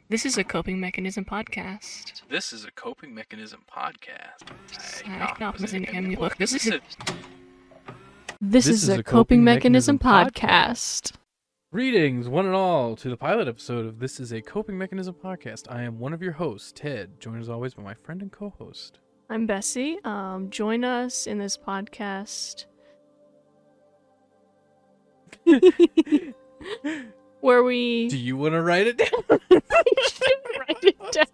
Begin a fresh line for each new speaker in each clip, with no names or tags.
This is a coping mechanism podcast.
This is a coping mechanism podcast.
This is a coping mechanism podcast.
Greetings, one and all, to the pilot episode of This is a Coping Mechanism podcast. I am one of your hosts, Ted, joined as always by my friend and co-host.
I'm Bessie. Join us in this podcast where we...
Do you want to write it down?
I should write it down.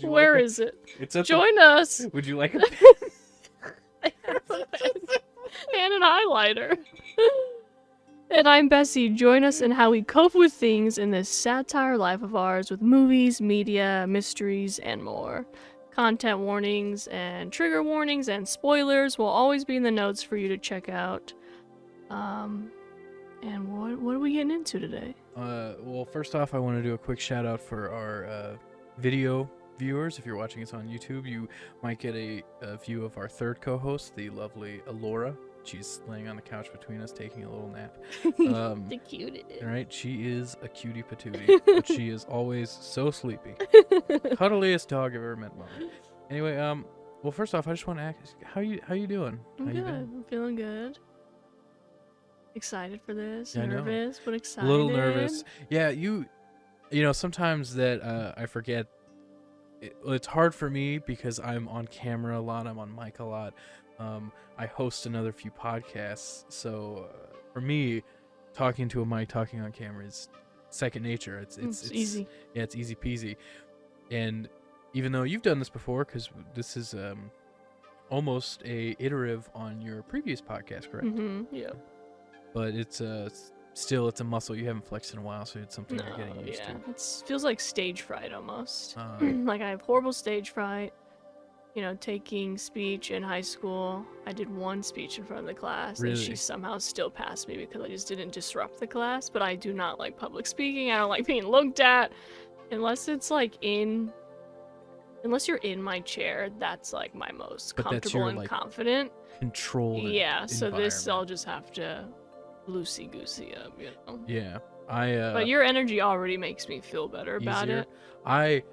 Where is it?
It's at
Join us.
Would you like a
I have a pen and an highlighter. And I'm Bessie. Join us in how we cope with things in this satire life of ours with movies, media, mysteries, and more. Content warnings and trigger warnings and spoilers will always be in the notes for you to check out. And what are we getting into today?
Well, first off, I want to do a quick shout out for our video viewers. If you're watching us on YouTube, you might get a view of our third co-host, the lovely Alora. She's laying on the couch between us taking a little nap.
The cutest.
Right? She is a cutie patootie, but she is always so sleepy. Cuddliest dog I've ever met in my life. Anyway, well, first off, I just want to ask, how you doing?
I'm
how
good.
You been?
I'm feeling good. Excited for this.
Yeah,
nervous, but
A
excited.
little nervous. Yeah, you know, sometimes that I forget. It's hard for me because I'm on camera a lot. I'm on mic a lot. I host another few podcasts, so for me, talking to a mic, talking on camera is second nature. It's
easy.
Yeah, it's easy peasy. And even though you've done this before, because this is almost a iterative on your previous podcast, correct?
Mm-hmm. Yeah.
But it's still it's a muscle you haven't flexed in a while, so it's something you're getting used to.
It feels like stage fright almost. Like I have horrible stage fright. You know, taking speech in high school, I did one speech in front of the class,
Really?
and she somehow still passed me because I just didn't disrupt the class. But I do not like public speaking. I don't like being looked at, unless it's like unless you're in my chair. That's like my most
But that's
comfortable
your,
and
like,
confident.
Controlled.
Yeah. So this I'll
environment.
just have to loosey goosey up, you know.
Yeah,
But your energy already makes me feel better about
easier.
it.
I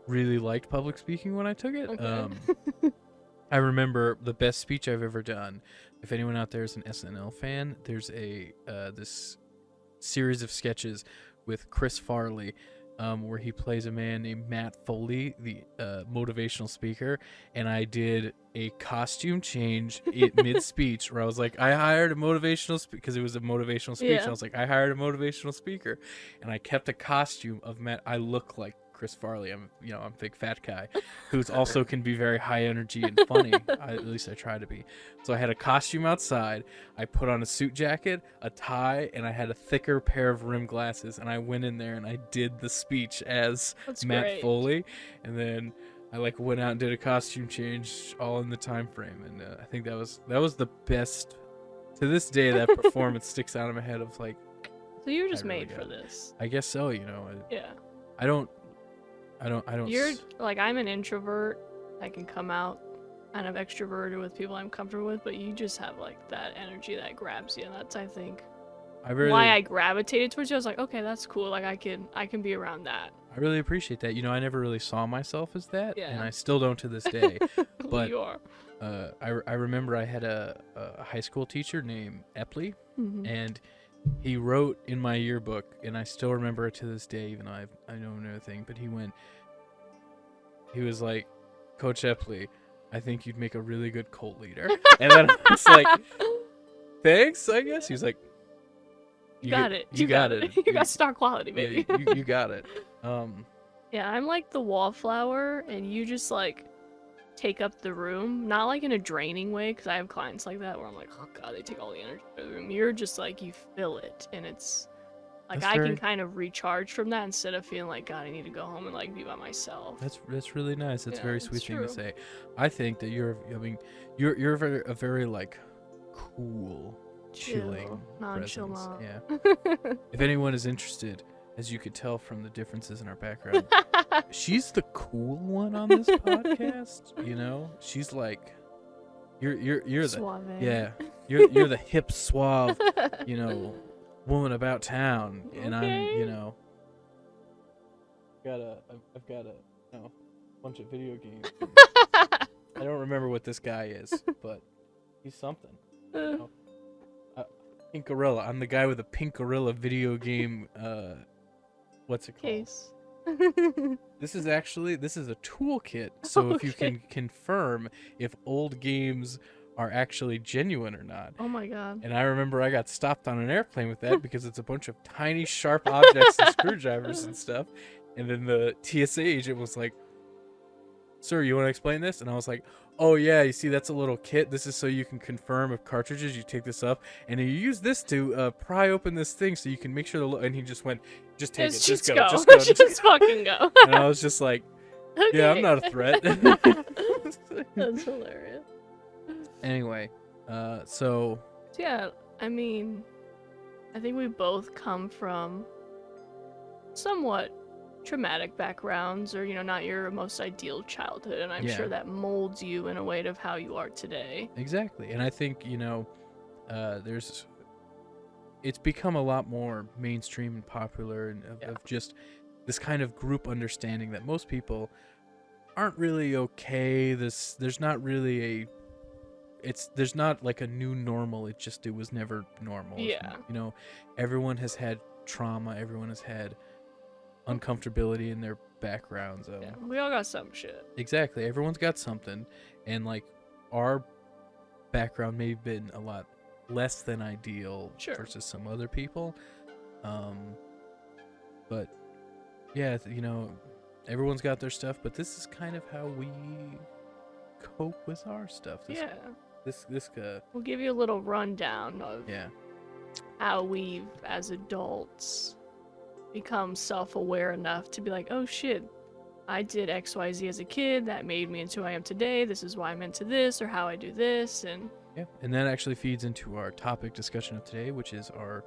really liked public speaking when I took it.
Okay.
I remember the best speech I've ever done. If anyone out there is an SNL fan, there's a this series of sketches with Chris Farley, where he plays a man named Matt Foley, the motivational speaker, and I did a costume change mid-speech where I was like, I hired a motivational speaker, because it was a motivational speech.
Yeah.
And I was like, I hired a motivational speaker, and I kept a costume of Matt. I look like Chris Farley. I'm a big fat guy who's also can be very high energy and funny. At least I try to be. So I had a costume outside. I put on a suit jacket, a tie, and I had a thicker pair of rim glasses. And I went in there and I did the speech as
That's
Matt
great.
Foley. And then I went out and did a costume change all in the time frame. And I think that was the best. To this day, that performance sticks out in my head of like.
So you were just
I really
made for
got
this.
I guess so. You know.
Yeah.
I don't.
You're like, I'm an introvert. I can come out kind of extroverted with people I'm comfortable with, but you just have like that energy that grabs you, and that's I think why I gravitated towards you. I was like, okay, that's cool. Like I can be around that.
I really appreciate that. You know, I never really saw myself as that,
Yeah.
and I still don't to this day. But
you are.
I remember I had a high school teacher named Epley,
Mhm.
and he wrote in my yearbook, and I still remember it to this day, even though I don't know anything. But he was like, Coach Epley, I think you'd make a really good cult leader. And then I was like, thanks, I guess. He was like,
You got it.
You got it.
You got star quality, baby.
Yeah, you got it.
Yeah, I'm like the wallflower, and you just like take up the room, not like in a draining way, because I have clients like that where I'm like, oh god, they take all the energy out of the room. You're just like, you fill it, and it's like
That's
I
very-
can kind of recharge from that instead of feeling like, god, I need to go home and like be by myself.
That's really nice. That's a
Yeah,
very
it's
sweet thing to
true.
say. I think that you're a very like cool, chilling presence.
nonchalant.
Yeah. If anyone is interested, as you could tell from the differences in our background, she's the cool one on this podcast. You know, she's like, you're the
Suave.
yeah, you're the hip suave, you know, woman about town, and I'm,
Okay.
you know, I've got a bunch of video games. I don't remember what this guy is, but he's something. You know? Pink Gorilla. I'm the guy with a Pink Gorilla video game. What's it called?
Case.
This is a toolkit. So if you
Okay.
can confirm if old games are actually genuine or not.
Oh my god.
And I remember I got stopped on an airplane with that because it's a bunch of tiny sharp objects and screwdrivers and stuff. And then the TSA agent was like, "Sir, you want to explain this?" And I was like, "Oh yeah, you see that's a little kit. This is so you can confirm if cartridges, you take this up and you use this to pry open this thing so you can make sure and he just went, "Just take it. Just go. Just go.
Just fucking go."
And I was just like,
Okay.
"Yeah, I'm not a threat."
That's hilarious.
Anyway, so
Yeah, I mean, I think we both come from somewhat traumatic backgrounds, or not your most ideal childhood, and I'm
Yeah.
sure that molds you in a way of how you are today.
exactly. And I think, it's become a lot more mainstream and popular and of just this kind of group understanding that most people aren't really okay. There's not really there's not like a new normal. It was never normal.
Yeah.
Everyone has had trauma. Everyone has had uncomfortability in their backgrounds.
Yeah, we all got some shit.
Exactly. Everyone's got something. And like our background may have been a lot less than ideal
Sure.
versus some other people. But yeah, everyone's got their stuff, but this is kind of how we cope with our stuff. This
We'll give you a little rundown of
yeah.
how we've, as adults, become self-aware enough to be like, oh shit, I did XYZ as a kid, that made me into who I am today, this is why I'm into this, or how I do this, and
Yeah, and that actually feeds into our topic discussion of today, which is our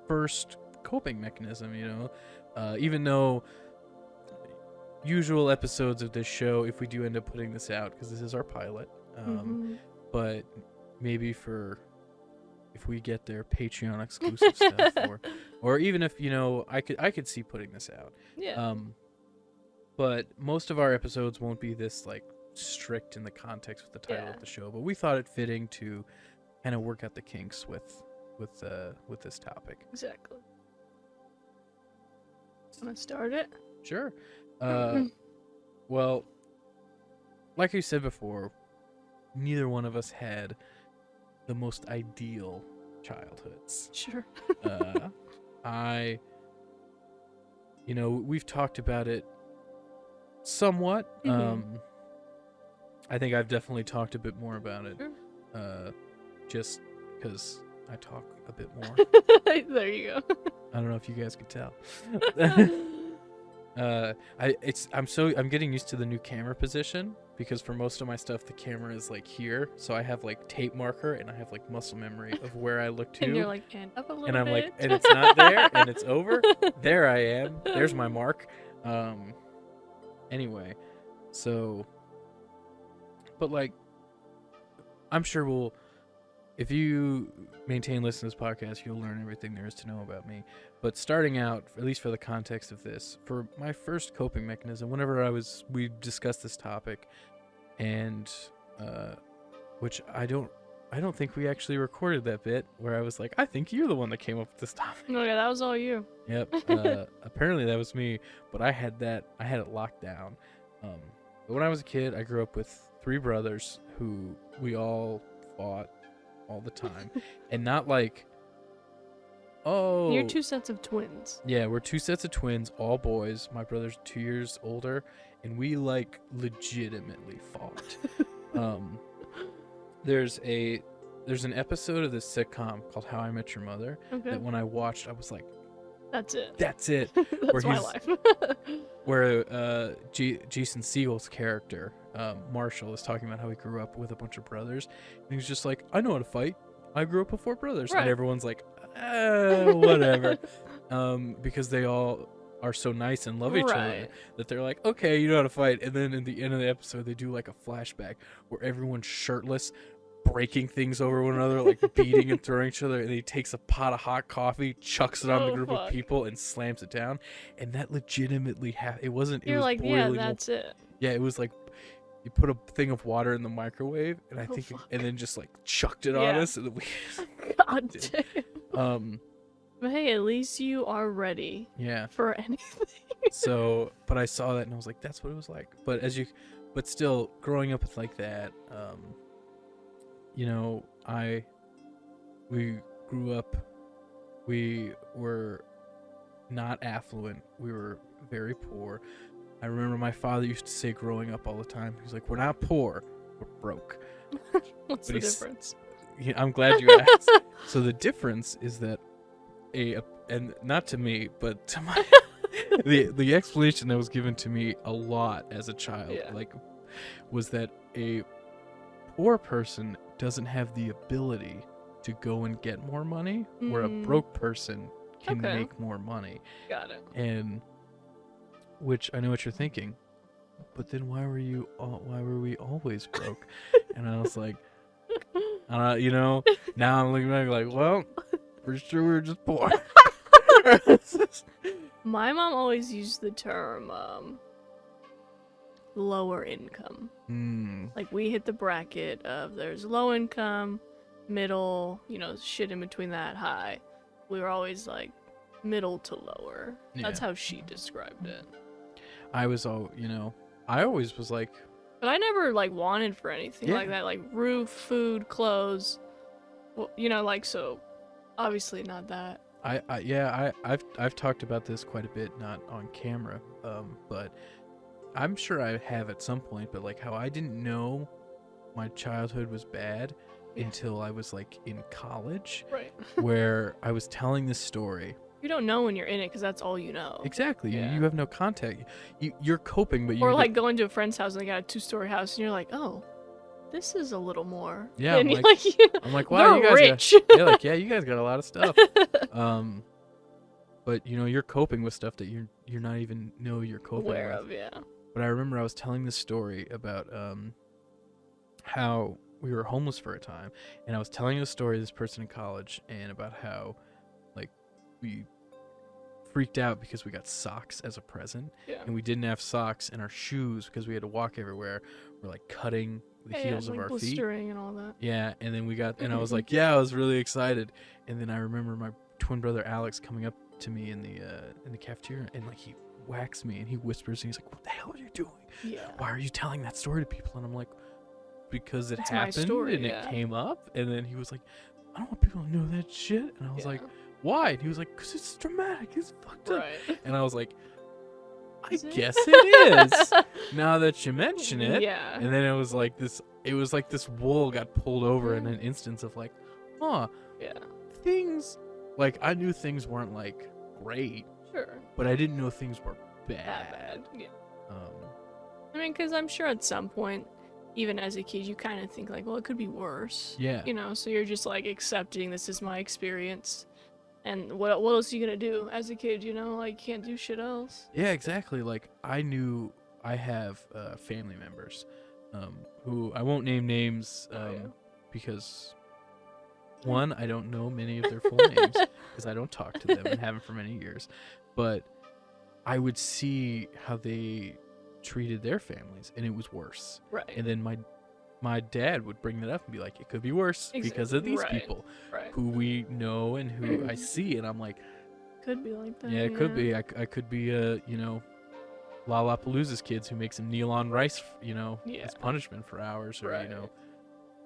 first coping mechanism, even though usual episodes of this show, if we do end up putting this out, because this is our pilot, but maybe if we get their Patreon exclusive stuff, or even if, I could see putting this out.
yeah.
But most of our episodes won't be this like strict in the context with the title of the show, but we thought it fitting to kind of work out the kinks with this topic.
Exactly. Want to start it?
Sure. Well, like I said before, neither one of us had the most ideal childhoods.
Sure.
We've talked about it somewhat. I think I've definitely talked a bit more about it.
Sure.
Just because I talk a bit more.
There you go.
I don't know if you guys could tell. I'm getting used to the new camera position, because for most of my stuff the camera is like here, so I have like tape marker and I have like muscle memory of where I look to.
And you're like, and up a little bit.
And I'm like, and it's not there, and it's over. There I am. There's my mark. Anyway, so, but like, I'm sure if you maintain listening to this podcast, you'll learn everything there is to know about me. But starting out, at least for the context of this, for my first coping mechanism, whenever we discussed this topic, and which I don't think we actually recorded that bit where I was like, I think you're the one that came up with this topic.
Oh yeah, that was all you.
Yep. Apparently that was me, but I had it locked down. But when I was a kid, I grew up with 3 brothers who we all fought all the time, and not like, oh,
You're 2 sets of twins.
yeah, we're 2 sets of twins, all boys. My brother's 2 years older, and we like legitimately fought. There's an episode of this sitcom called How I Met Your Mother
Okay.
that when I watched, I was like,
That's it.
that's it.
That's my life.
Where Jason Segel's character, Marshall, is talking about how he grew up with a bunch of brothers, and he's just like, I know how to fight. I grew up with 4 brothers.
Right.
And everyone's like, whatever. Because they all are so nice and love each other
Right.
that they're like, okay, you know how to fight. And then in the end of the episode, they do like a flashback where everyone's shirtless, breaking things over one another, like beating and throwing each other, and he takes a pot of hot coffee, chucks it on the group of people, and slams it down. And that legitimately it wasn't. It
You're
was
like,
boiling.
yeah, that's it.
Yeah, it was like you put a thing of water in the microwave, and and then just like chucked it on us, and then we.
God damn. But hey, at least you are ready.
Yeah.
For anything.
So, but I saw that and I was like, that's what it was like. But still, growing up with like that, you know, we grew up, we were not affluent. We were very poor. I remember my father used to say growing up all the time, he's like, we're not poor, we're broke.
What's the difference?
I'm glad you asked. So the difference is that and not to me, but to my the explanation that was given to me a lot as a child, like, was that a poor person doesn't have the ability to go and get more money, where a broke person can make more money.
Got it.
And which I know what you're thinking, but then why were we always broke? And I was like, you know, now I'm looking back like, well, for sure we were just poor.
My mom always used the term lower income. Like, we hit the bracket of there's low income, middle, you know, shit in between that, high. We were always like middle to lower. That's how she described it. I
always was like,
but I never like wanted for anything like that, like roof, food, clothes. Well, you know, like, so obviously not that.
I've talked about this quite a bit, not on camera, but I'm sure I have at some point, but like how I didn't know my childhood was bad until I was like in college,
right?
Where I was telling this story.
You don't know when you're in it because that's all you know.
Exactly. You have no contact. You're coping, but
or like going to a friend's house and they got a 2-story house and you're like, oh, this is a little more.
Yeah,
I'm
like, wow, you guys
rich.
You guys got a lot of stuff. But you know, you're coping with stuff that you're not even know you're coping
aware
with.
of, yeah.
But I remember I was telling this story about how we were homeless for a time, and I was telling a story to this person in college, and about how like we freaked out because we got socks as a present, and we didn't have socks, and our shoes, because we had to walk everywhere, were like cutting the heels of our feet,
blistering and all that.
Yeah, and then we got, and I was like, I was really excited, and then I remember my twin brother Alex coming up to me in the cafeteria, and like he whacks me and he whispers and he's like, what the hell are you doing? Why are you telling that story to people? And I'm like, because it happened story, and it came up. And then he was like, I don't want people to know that shit. And I was like, why? And he was like, because it's dramatic, it's fucked up. And I was like, I guess it is now that you mention it. And then it was like this wool got pulled over in an instance of like, things, like, I knew things weren't like great, but I didn't know things were bad.
I mean, because I'm sure at some point, even as a kid, you kind of think like, well, it could be worse. You know, so you're just like accepting this is my experience. And what else are you gonna do as a kid, you know? Like, you can't do shit else.
Yeah, exactly. Like, I knew I have family members who I won't name names because, one, I don't know many of their full names because I don't talk to them and haven't for many years. But I would see how they treated their families, and it was worse. And then my dad would bring that up and be like, it could be worse because of these people who we know and who I see, and I'm like,
could be like that.
Yeah, it could be. I could be you know, Lollapalooza's kids who make some kneel on rice, you know, as punishment for hours, or you know.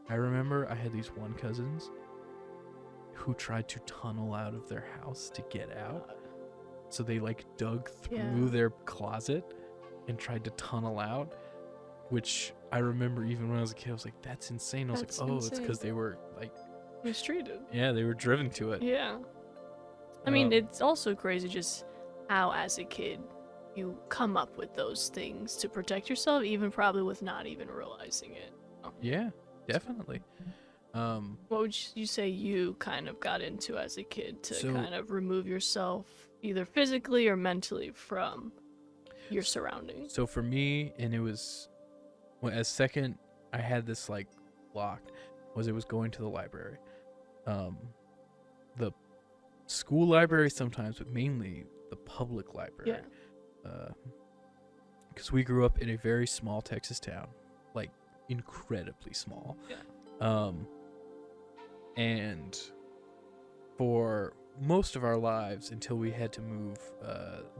I remember I had these one cousins who tried to tunnel out of their house to get out. So they like dug through their closet and tried to tunnel out, which I remember even when I was a kid, I was like, that's insane. I was like, oh, it's because they were like
mistreated.
Yeah, they were driven to it.
Yeah. I mean, it's also crazy just how as a kid you come up with those things to protect yourself, even probably with not even realizing it.
Yeah, definitely.
What would you say you kind of got into as a kid to kind of remove yourself either physically or mentally from your surroundings?
So for me, and it was, well, as second, I had this like locked. was going to the library. The school library sometimes, but mainly the public library. Because we grew up in a very small Texas town, like incredibly small. And for most of our lives until we had to move,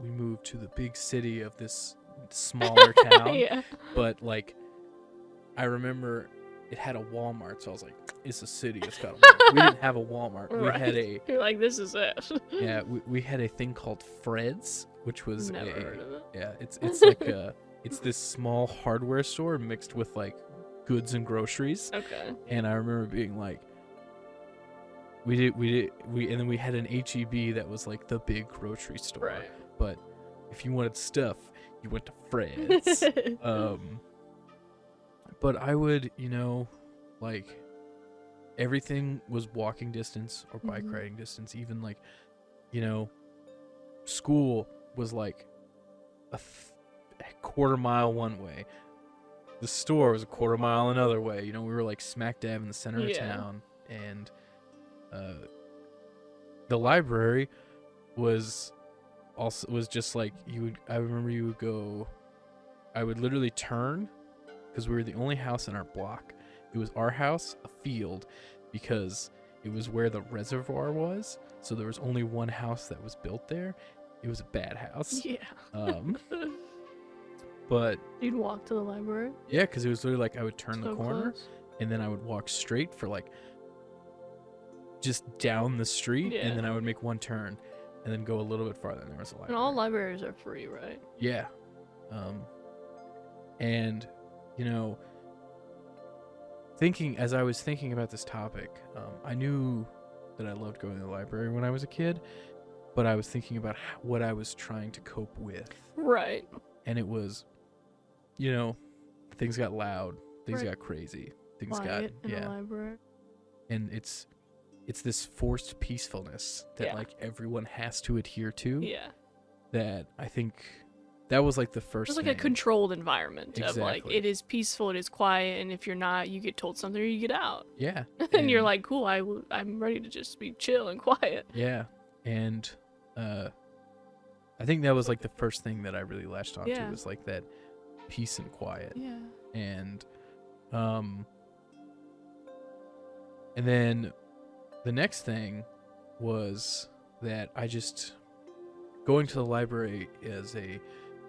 we moved to the big city of this smaller town. But like, I remember it had a Walmart, so I was like, it's a city, it's got a Walmart. We didn't have a Walmart. We had a...
You're like, this is it.
we had a thing called Fred's, which was
Never heard of it.
Yeah, it's like it's this small hardware store mixed with like goods and groceries.
Okay.
And I remember being like, and then we had an HEB that was like the big grocery store.
Right.
But if you wanted stuff, you went to Fred's. But I would, like, everything was walking distance or bike riding distance. Even like, school was like a quarter mile one way. The store was a quarter mile another way. We were like smack dab in the center of town. And the library was just like, I remember you would go, I would literally turn, because we were the only house in our block. It was our house, a field, because it was where the reservoir was. So there was only one house that was built there. It was a bad house. But
you'd walk to the library?
Yeah, because it was literally like I would turn the corner,
close.
And then I would walk straight for like just down the street, and then I would make one turn and then go a little bit farther, and there was a library.
And all libraries are free, right?
Yeah. And thinking as I was thinking about this topic, I knew that I loved going to the library when I was a kid, but I was thinking about what I was trying to cope with.
Right.
And it was, things got loud, things got crazy, things
Quiet
got
in a library.
And it's this forced peacefulness that like everyone has to adhere to.
Yeah.
That I think that was like the first.
It's like a controlled environment of like,
Exactly.
it is peaceful, it is quiet, and if you're not, you get told something or you get out.
Yeah.
And you're like, cool, I'm ready to just be chill and quiet.
Yeah. And I think that was like the first thing that I really latched onto was like that peace and quiet.
Yeah.
And then the next thing was that I just going to the library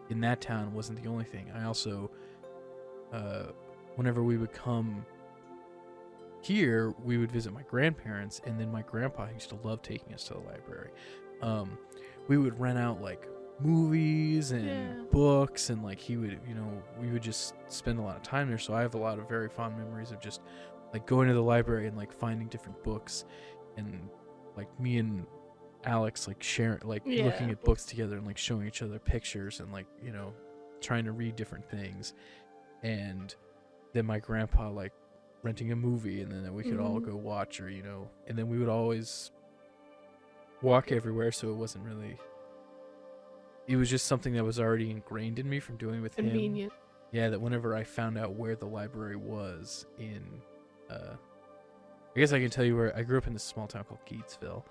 in that town wasn't the only thing. I also whenever we would come here, we would visit my grandparents, and then my grandpa used to love taking us to the library. We would rent out like movies and books, and like he would, we would just spend a lot of time there. So I have a lot of very fond memories of just like going to the library and like finding different books, and like me and Alex like sharing, like looking at books together and like showing each other pictures and like, trying to read different things. And then my grandpa like renting a movie, and then we could all go watch, or and then we would always walk everywhere, so it wasn't really, it was just something that was already ingrained in me from doing with him.
Convenient.
Yeah, that whenever I found out where the library was in I guess I can tell you where I grew up in this small town called Geetsville.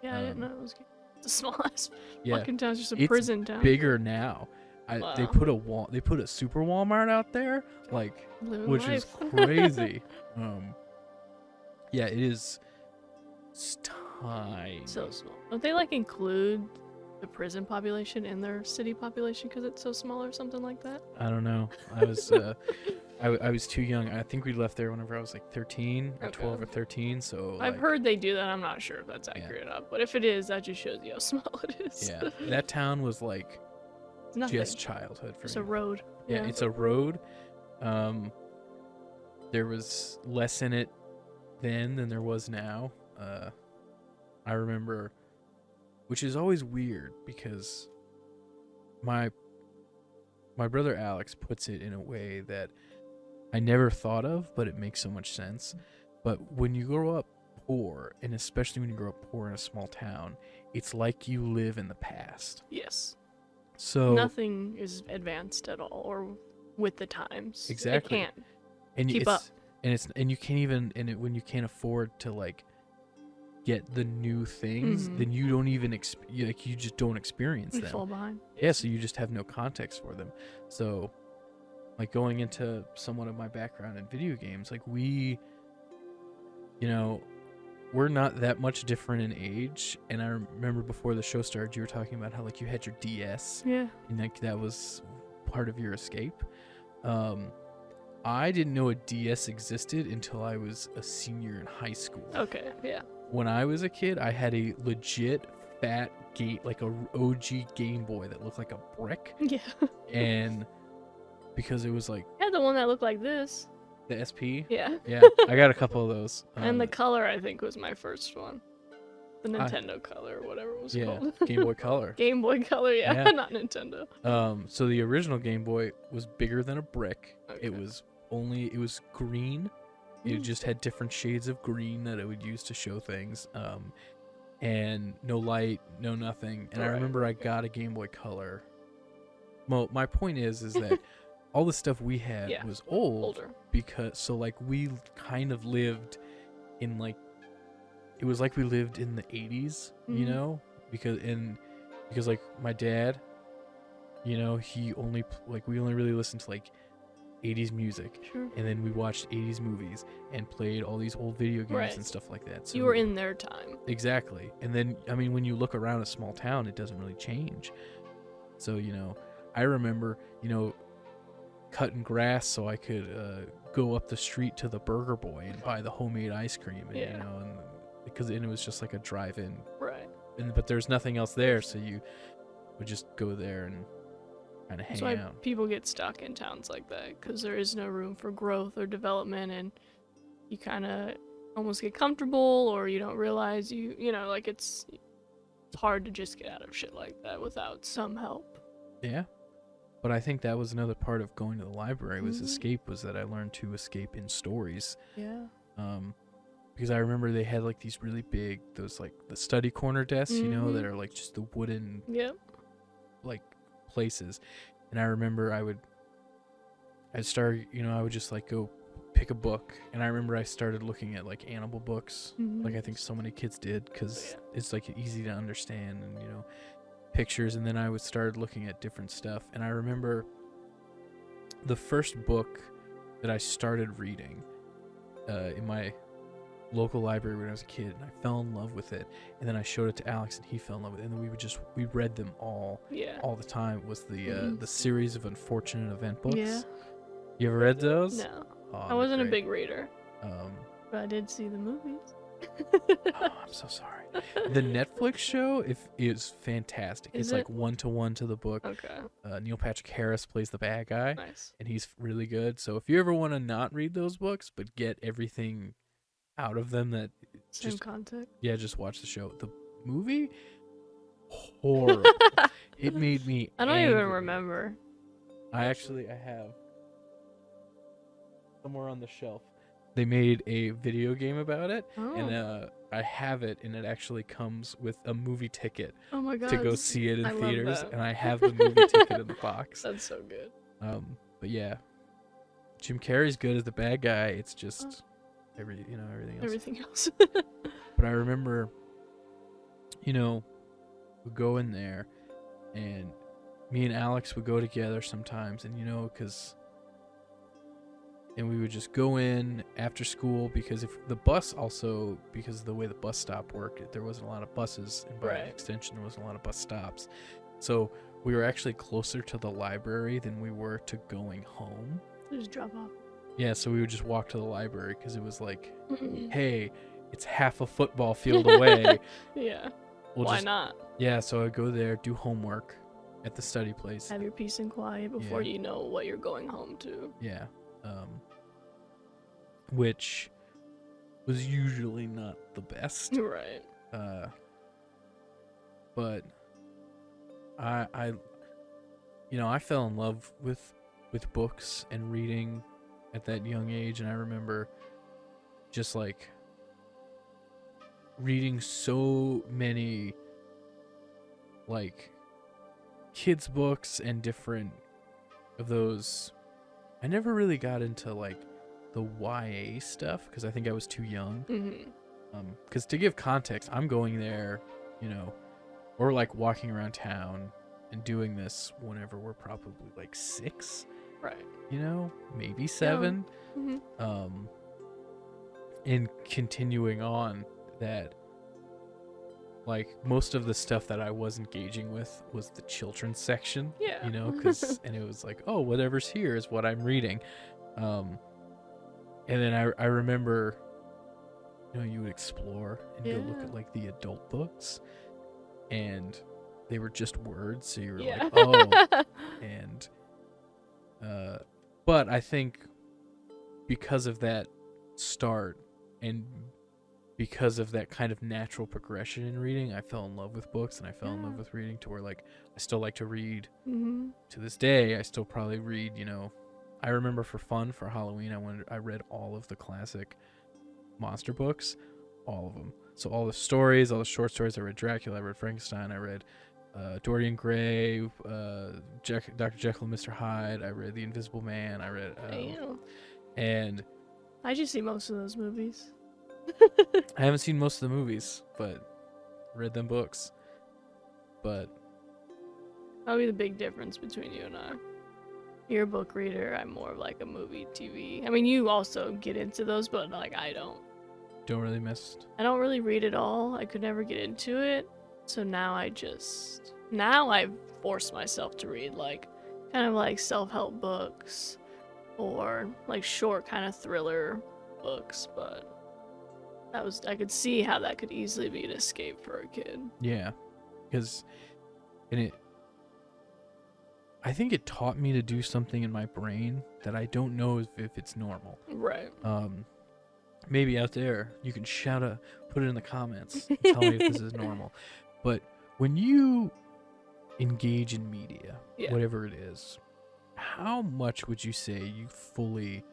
Yeah, I didn't know it was the smallest
Yeah,
fucking town. It's just a prison town.
Bigger now.
Wow.
They put a super Walmart out there, like, which is crazy. Yeah, it is tiny.
So small. Don't they like include the prison population in their city population because it's so small or something like that?
I don't know. I was I was too young. I think we left there whenever I was like 13 or 12 or 13. So
I've heard they do that. I'm not sure if that's accurate up, but if it is, that just shows you how small it is.
Yeah, that town was like
it's nothing.
Just childhood for me.
It's a road.
Yeah, it's a road. There was less in it then than there was now. I remember, which is always weird because my brother Alex puts it in a way that I never thought of, but it makes so much sense. But when you grow up poor, and especially when you grow up poor in a small town, it's like you live in the past.
Yes.
So nothing
is advanced at all or with the times.
Exactly.
It can't
and
keep up.
and you can't even when you can't afford to like get the new things, then you don't even you just don't experience
You
them.
fall behind.
Yeah, so you just have no context for them. So like going into somewhat of my background in video games, like we, you know, we're not that much different in age. And I remember before the show started, you were talking about how like you had your DS,
Yeah.
and like that was part of your escape. I didn't know a DS existed until I was a senior in high school.
Okay. Yeah.
When I was a kid, I had a legit fat game, like a OG Game Boy that looked like a brick,
Yeah.
and because it was like
I had the one that looked like this.
the SP.
Yeah.
Yeah, I got a couple of those.
And the color, I think, was my first one. The Nintendo Color, or whatever it was called.
Game Boy Color.
Game Boy Color, yeah.
Yeah.
Not Nintendo.
So the original Game Boy was bigger than a brick.
Okay.
It was green. It just had different shades of green that it would use to show things. And no light, no nothing. And I remember I got a Game Boy Color. Well, my point is that all the stuff we had was older. Because so like we kind of lived in like, it was like we lived in the 80s, you know, because like my dad, you know, he only we only really listened to like 80s music, and then we watched 80s movies and played all these old video games and stuff like that. So
you were in their time.
Exactly. And then I mean, when you look around a small town, it doesn't really change. So, you know, I remember, you know, cutting grass so I could go up the street to the Burger Boy and buy the homemade ice cream, and you know, and because it was just like a drive-in, but there's nothing else there, so you would just go there and kind of hang out.
That's why people get stuck in towns like that, because there is no room for growth or development, and you kind of almost get comfortable, or you don't realize you know, like it's hard to just get out of shit like that without some help.
Yeah. But I think that was another part of going to the library was escape, was that I learned to escape in stories.
Yeah.
Because I remember they had like these really big, those like the study corner desks, you know, that are like just the wooden like places. And I remember I'd start, you know, I would just like go pick a book. And I remember I started looking at like animal books, like I think so many kids did, because it's like easy to understand, and you know, pictures. And then I would start looking at different stuff. And I remember the first book that I started reading in my local library when I was a kid, and I fell in love with it, and then I showed it to Alex and he fell in love with it, and then we read them all the time, was the series of Unfortunate Event books. You ever read those?
No. I wasn't a big reader, but I did see the movies.
Oh, I'm so sorry. The Netflix show is fantastic. It's like 1-to-1 to the book.
Okay.
Neil Patrick Harris plays the bad guy.
Nice.
And he's really good. So if you ever want to not read those books but get everything out of them, that
Same context.
Yeah, just watch the show. The movie, horrible. It made me
I don't
angry.
even remember.
I have somewhere on the shelf. They made a video game about it, and I have it, and it actually comes with a movie ticket to go see it in theaters, and I have the movie ticket in the box.
That's so good.
But yeah, Jim Carrey's good as the bad guy. It's just everything else.
Everything else.
But I remember, you know, we'd go in there, and me and Alex would go together sometimes, and you know, and we would just go in after school, because if the bus also, because of the way the bus stop worked, there wasn't a lot of buses, and by extension there wasn't a lot of bus stops. So we were actually closer to the library than we were to going home.
Just drop off.
Yeah, so we would just walk to the library, because it was like, hey, it's half a football field away.
Yeah. Why not?
Yeah, so I'd go there, do homework at the study place.
Have your peace and quiet before you know what you're going home to.
Yeah. Which was usually not the best.
Right.
But I fell in love with books and reading at that young age, and I remember just like reading so many like kids books and different of those. I never really got into like the YA stuff because I think I was too young.
Mm-hmm.
Because to give context, I'm going there, you know, or like walking around town and doing this whenever we're probably like 6,
Right.
you know, maybe 7.
Mm-hmm.
And continuing on that, like most of the stuff that I was engaging with was the children's section,
Yeah.
you know, and it was like, oh, whatever's here is what I'm reading. And then I remember, you know, you would explore and go look at like the adult books, and they were just words, so you were like, oh. And but I think because of that start and because of that kind of natural progression in reading, I fell in love with books, and I fell in love with reading to where like I still like to read. To this day I still probably read, you know, I remember for fun for Halloween I read all of the classic monster books, all of them. So all the stories, all the short stories. I read Dracula, I read Frankenstein, I read Dorian Gray, Dr. Jekyll and Mr. Hyde, I read The Invisible Man, I read and
I just see most of those movies.
I haven't seen most of the movies, but read them books. But
Probably the big difference between you and I. You're a book reader, I'm more of like a movie, TV. I mean, you also get into those, but like I don't.
don't really miss.
I don't really read at all. I could never get into it. So now I've forced myself to read like kind of like self-help books or like short kind of thriller books, but I could see how that could easily be an escape for a kid.
Yeah, because I think it taught me to do something in my brain that I don't know if it's normal.
Right.
Maybe out there you can put it in the comments and tell me if this is normal. But when you engage in media, whatever it is, how much would you say you fully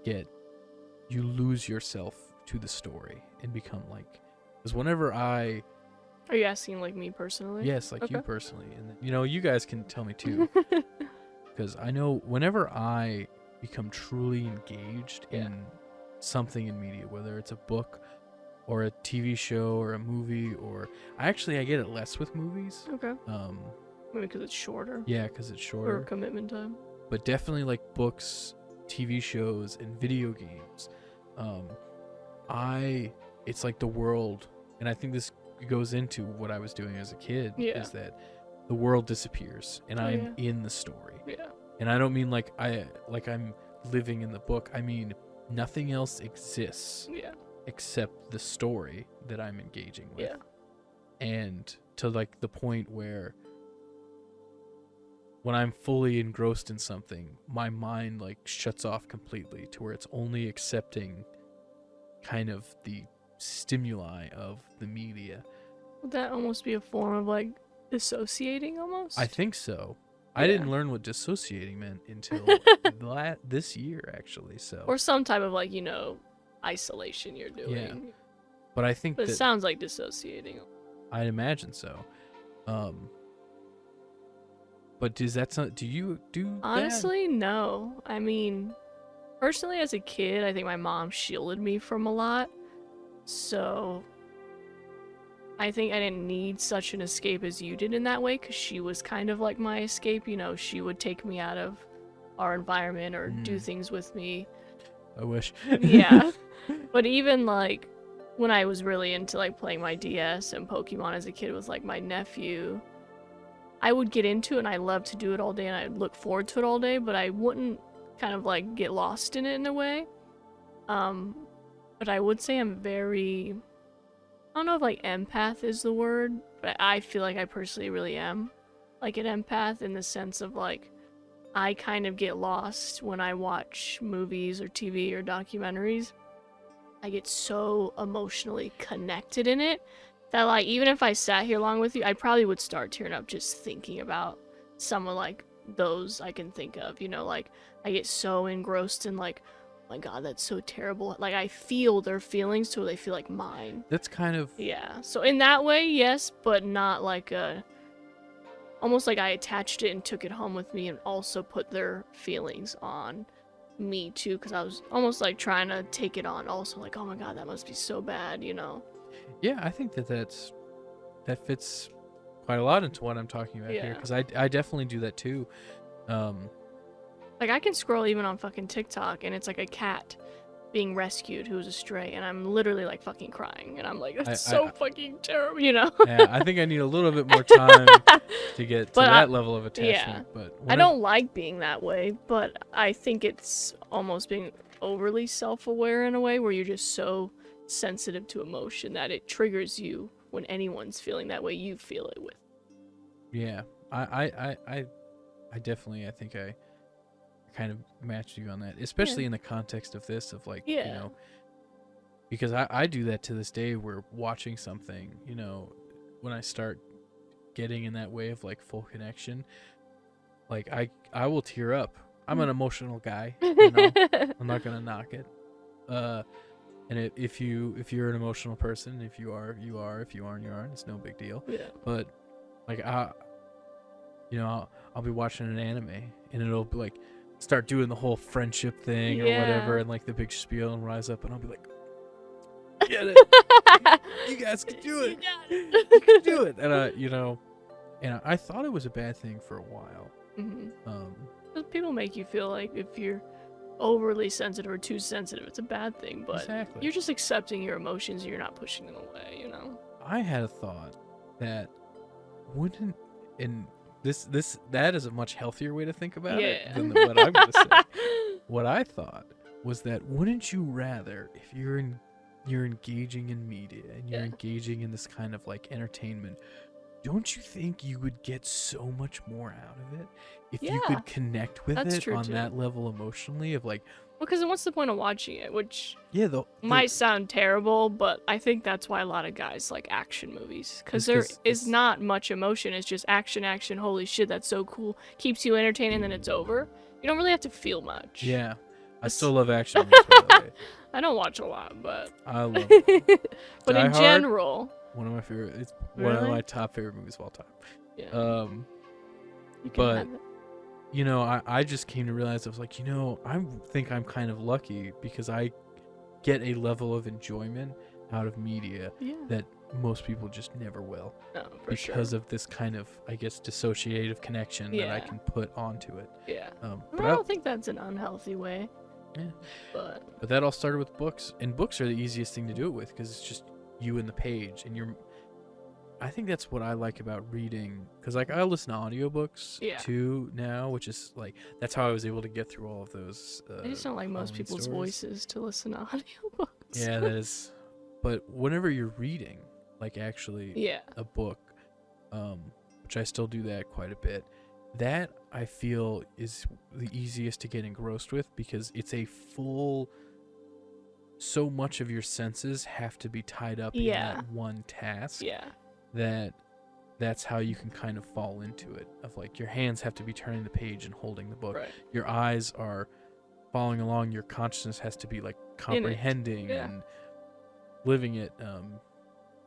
you lose yourself to the story and become like, because whenever I...
Are you asking like me personally?
Yes, like
Okay.
you personally. And you know, you guys can tell me too. Because I know whenever I become truly engaged in something in media, whether it's a book or a TV show or a movie, or I get it less with movies.
Okay. Maybe because it's shorter.
Yeah, because it's shorter.
Or commitment time.
But definitely like books, TV shows, and video games. It's like the world, and I think this goes into what I was doing as a kid, is that the world disappears and I'm in the story.
Yeah.
And I don't mean like I'm living in the book. I mean nothing else exists except the story that I'm engaging with.
Yeah.
And to like the point where when I'm fully engrossed in something, my mind like shuts off completely to where it's only accepting kind of the stimuli of the media.
Would that almost be a form of like dissociating almost?
I think so. I didn't learn what dissociating meant until this year, actually. So,
or some type of like, isolation you're doing.
Yeah. But I think
But it sounds like dissociating.
I'd imagine so. But do you do
Honestly, no. I mean, personally as a kid, I think my mom shielded me from a lot. So I think I didn't need such an escape as you did in that way, because she was kind of like my escape. She would take me out of our environment or do things with me.
I wish.
Yeah. But even like when I was really into like playing my DS and Pokemon as a kid with like my nephew, I would get into it and I loved to do it all day and I'd look forward to it all day, but I wouldn't kind of like get lost in it in a way. But I would say I'm very, I don't know if like empath is the word, but I feel like I personally really am like an empath in the sense of like I kind of get lost when I watch movies or TV or documentaries. I get so emotionally connected in it that like even if I sat here long with you, I probably would start tearing up just thinking about some of like those I can think of, like I get so engrossed in like, oh my god, that's so terrible. Like I feel their feelings so they feel like mine.
That's kind of...
Yeah. So in that way, yes, but not like almost like I attached it and took it home with me and also put their feelings on me too, because I was almost like trying to take it on also, like, oh my god, that must be so bad, you know?
Yeah, I think that fits quite a lot into what I'm talking about here,
Yeah.
because I definitely do that too.
Like, I can scroll even on fucking TikTok, and it's like a cat being rescued who's a stray, and I'm literally like fucking crying, and I'm like, that's so fucking terrible, you know?
Yeah, I think I need a little bit more time to get to
But
that level of attachment.
yeah.
But
I don't like being that way, but I think it's almost being overly self-aware in a way where you're just so sensitive to emotion that it triggers you when anyone's feeling that way you feel it with.
Yeah, I definitely, I think I kind of matched you on that, especially in the context of this, of like, you know, because I do that to this day where watching something, you know, when I start getting in that way of like full connection, like I will tear up. I'm an emotional guy, you know. I'm not gonna knock it. And if you're an emotional person, if you are, you are. If you aren't, you aren't. It's no big deal.
Yeah.
But like you know, I'll be watching an anime and it'll be like start doing the whole friendship thing or whatever, and like the big spiel and rise up, and I'll be like, get it, you guys can do it, you can do it. And you know, and I thought it was a bad thing for a while.
Because people make you feel like if you're overly sensitive or too sensitive, it's a bad thing, but you're just accepting your emotions and you're not pushing them away, you know?
I had a thought that wouldn't, and that is a much healthier way to think about it than what I'm going to say. What I thought was that wouldn't you rather, if you're engaging in media and you're engaging in this kind of like entertainment, don't you think you would get so much more out of it if you could connect with it on that level emotionally of like,
well, because then what's the point of watching it? Which
might
sound terrible, but I think that's why a lot of guys like action movies. Because there is not much emotion. It's just action, action, holy shit, that's so cool. Keeps you entertained, and then it's over. You don't really have to feel much.
Yeah. I still love action movies, by the way.
I don't watch a lot, but...
I love it.
But in general...
One of my favorite... It's one of my top favorite movies of all time.
Yeah.
But... You know, I just came to realize, I was like, you know, I think I'm kind of lucky because I get a level of enjoyment out of media that most people just never will.
No,
because of this kind of, I guess, dissociative connection that I can put onto it.
Yeah.
But
I don't think that's an unhealthy way.
Yeah.
But
that all started with books, and books are the easiest thing to do it with because it's just you and the page, and I think that's what I like about reading, because like I listen to audiobooks too now, which is like that's how I was able to get through all of those.
I just don't like most people's voices to listen to audiobooks.
Yeah, that is. But whenever you're reading, like actually a book, which I still do that quite a bit, that I feel is the easiest to get engrossed with because it's a full. So much of your senses have to be tied up in that one task.
Yeah.
That's how you can kind of fall into it, of like your hands have to be turning the page and holding the book.
Right.
Your eyes are following along, your consciousness has to be like comprehending and living it.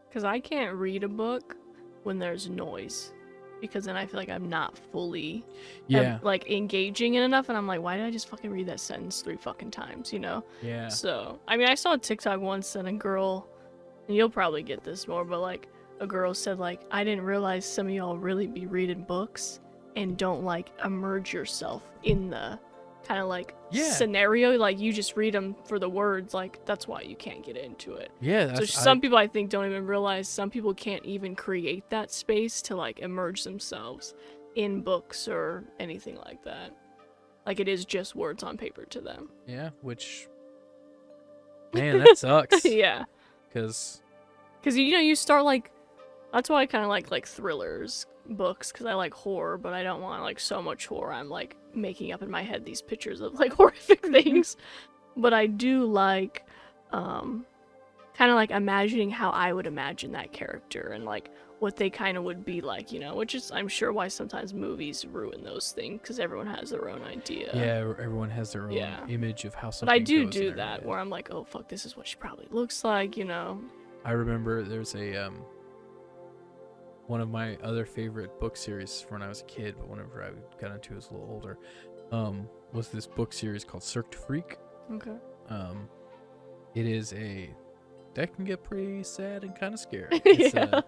Because I can't read a book when there's noise, because then I feel like I'm not fully like engaging in enough, and I'm like, why did I just fucking read that sentence 3 fucking times, you know?
Yeah.
So I mean, I saw a TikTok once and a girl, and you'll probably get this more, but like a girl said, like, I didn't realize some of y'all really be reading books and don't like immerse yourself in the kind of like scenario, like you just read them for the words, like that's why you can't get into it. So some people I think don't even realize some people can't even create that space to like immerse themselves in books or anything like that. Like it is just words on paper to them.
Yeah, which, man, that sucks.
Yeah.
Because
you know, you start like, that's why I kind of like thrillers books, because I like horror, but I don't want like so much horror I'm like making up in my head these pictures of like horrific things. But I do like kind of like imagining how I would imagine that character and like what they kind of would be like, you know, which is I'm sure why sometimes movies ruin those things, because everyone has their own idea.
Yeah, everyone has their own image of how something
But I do
goes
do
in
that where I'm like, oh fuck, this is what she probably looks like, you know.
I remember there's a one of my other favorite book series from when I was a kid, but whenever I got into it, I was a little older. was this book series called Cirque du Freak.
Okay.
It is that can get pretty sad and kind of scary.
Yeah.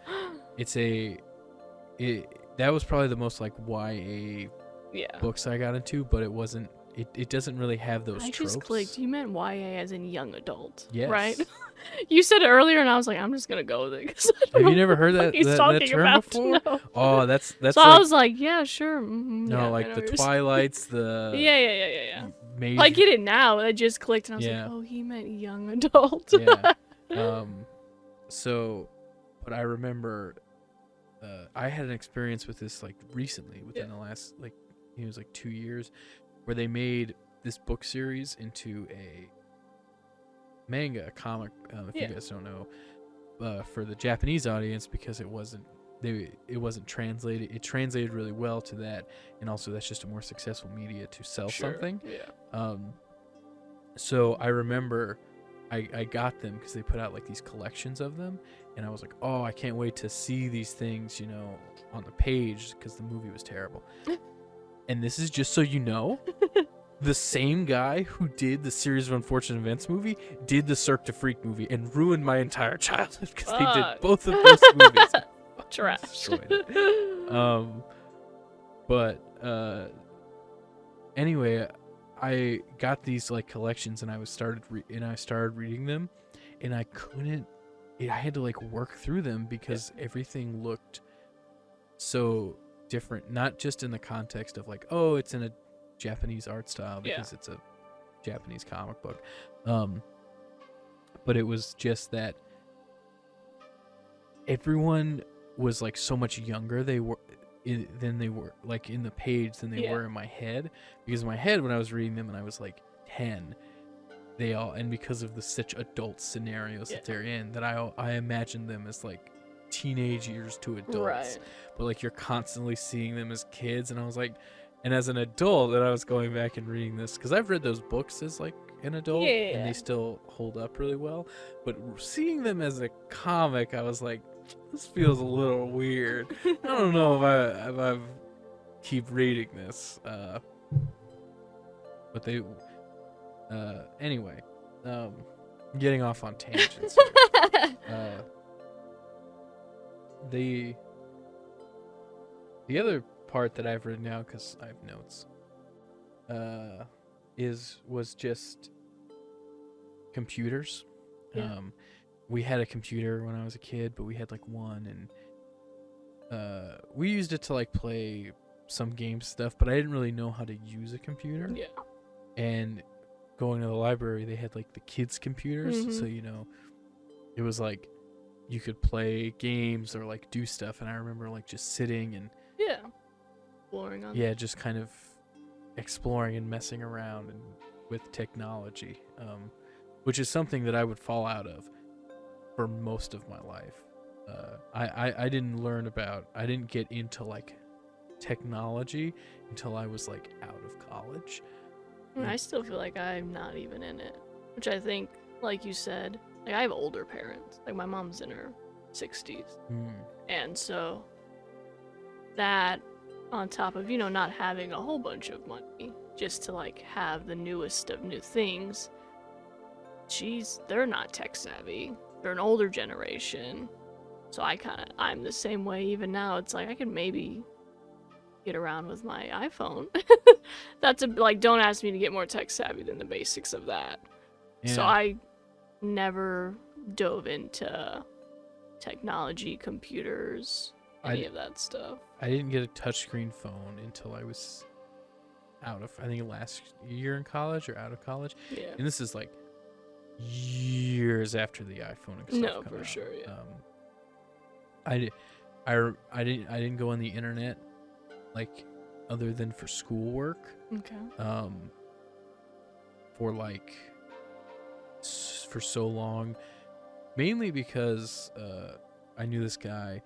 That was probably the most like YA
Yeah.
books I got into, but it wasn't. It doesn't really have those
I
tropes.
just clicked. You meant YA as in young adult,
Yes.
right? You said it earlier, and I was like, I'm just gonna go with it. 'Cause I don't
Have you
know
never heard
what
that,
he's
that
talking
term
about.
before?
No.
Oh, that's
So
like,
I was like, yeah, sure. Mm-hmm,
no,
yeah, I
like
know
the
what you're
Twilights, the
saying. Yeah.
Major,
I get it now. I just clicked, and I was
Yeah.
like, oh, he meant young adult.
Yeah. So, but I remember, I had an experience with this like recently, within the last like, it was like 2 years, where they made this book series into a manga, a comic. If you guys don't know, for the Japanese audience, because it wasn't translated. It translated really well to that, and also that's just a more successful media to sell something.
Yeah.
So I remember I got them because they put out like these collections of them, and I was like, oh, I can't wait to see these things, on the page, because the movie was terrible. And this is just so you know, the same guy who did the Series of Unfortunate Events movie did the Cirque du Freak movie and ruined my entire childhood because they did both of those movies.
Trash.
Destroyed it. Anyway, I got these like collections, and I started reading them, and I couldn't. I had to like work through them because everything looked so different. Not just in the context of like, oh, it's in a Japanese art style because it's a Japanese comic book, but it was just that everyone was like so much younger than they were like in the page than they were in my head, because in my head when I was reading them and I was like 10, and because of the such adult scenarios that they're in, that I imagined them as like teenage years to adults,
Right.
but like you're constantly seeing them as kids, and I was like, and as an adult, and I was going back and reading this because I've read those books as like an adult, and they still hold up really well, but seeing them as a comic, I was like, this feels a little weird. I don't know if I keep reading this, but they anyway, getting off on tangents here. The other part that I've written down, because I have notes, was just computers. We had a computer when I was a kid, but we had like one, and we used it to like play some game stuff, but I didn't really know how to use a computer.
Yeah.
And going to the library, they had like the kids' computers, so it was like you could play games or like do stuff, and I remember like just sitting and
exploring on
just kind of exploring and messing around and with technology, which is something that I would fall out of for most of my life. I didn't get into like technology until I was like out of college.
I still feel like I'm not even in it, which I think, like you said, like I have older parents. Like my mom's in her 60s, and so that, on top of not having a whole bunch of money just to like have the newest of new things, they're not tech savvy. They're an older generation, so I'm the same way even now. It's like I could maybe get around with my iPhone. Don't ask me to get more tech savvy than the basics of that. So I never dove into technology, computers, any of that stuff.
I didn't get a touchscreen phone until I was I think last year in college or out of college.
Yeah.
And this is like years after the iPhone and stuff come
for
out.
sure, yeah.
I didn't go on the internet like other than for schoolwork.
Okay.
For so long, mainly because I knew this guy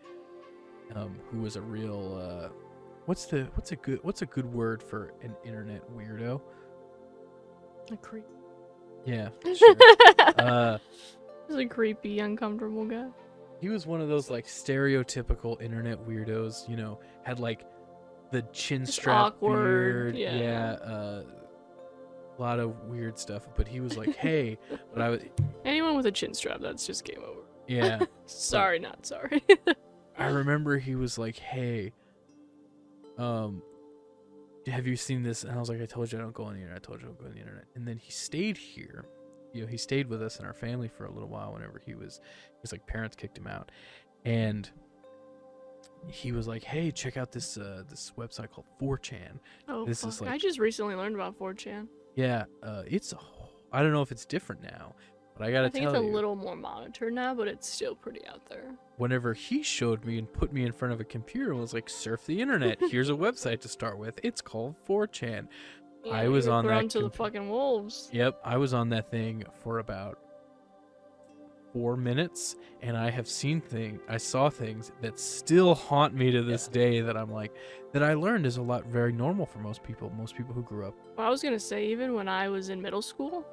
who was a real what's a good word for an internet weirdo?
A creep.
Yeah, sure.
He's a creepy, uncomfortable guy.
He was one of those like stereotypical internet weirdos, had like the chin
Just
strap
awkward,
beard.
yeah.
A lot of weird stuff. But he was like, "Hey," but I was
Anyone with a chin strap, that's just game over.
yeah.
Sorry, not sorry.
I remember he was like, "Hey, have you seen this?" And I was like, "I told you I don't go on the internet. I told you I don't go on the internet." And then he stayed here. He stayed with us and our family for a little while whenever he was like, parents kicked him out. And he was like, "Hey, check out this this website called 4chan."
Oh,
This
fuck.
is like,
I just recently learned about 4chan.
yeah, I don't know if it's different now, but I gotta
I think
tell
it's a
you,
little more monitored now, but it's still pretty out there.
whenever he showed me and put me in front of a computer and was like, "Surf the internet. Here's a website to start with. It's called 4chan."
Yeah,
I was
you were
on
thrown
that
to the fucking wolves.
Yep, I was on that thing for about 4 minutes, and I saw things that still haunt me to this day that I'm like, that I learned is very normal for most people who grew up.
Well, I was gonna say, even when I was in middle school,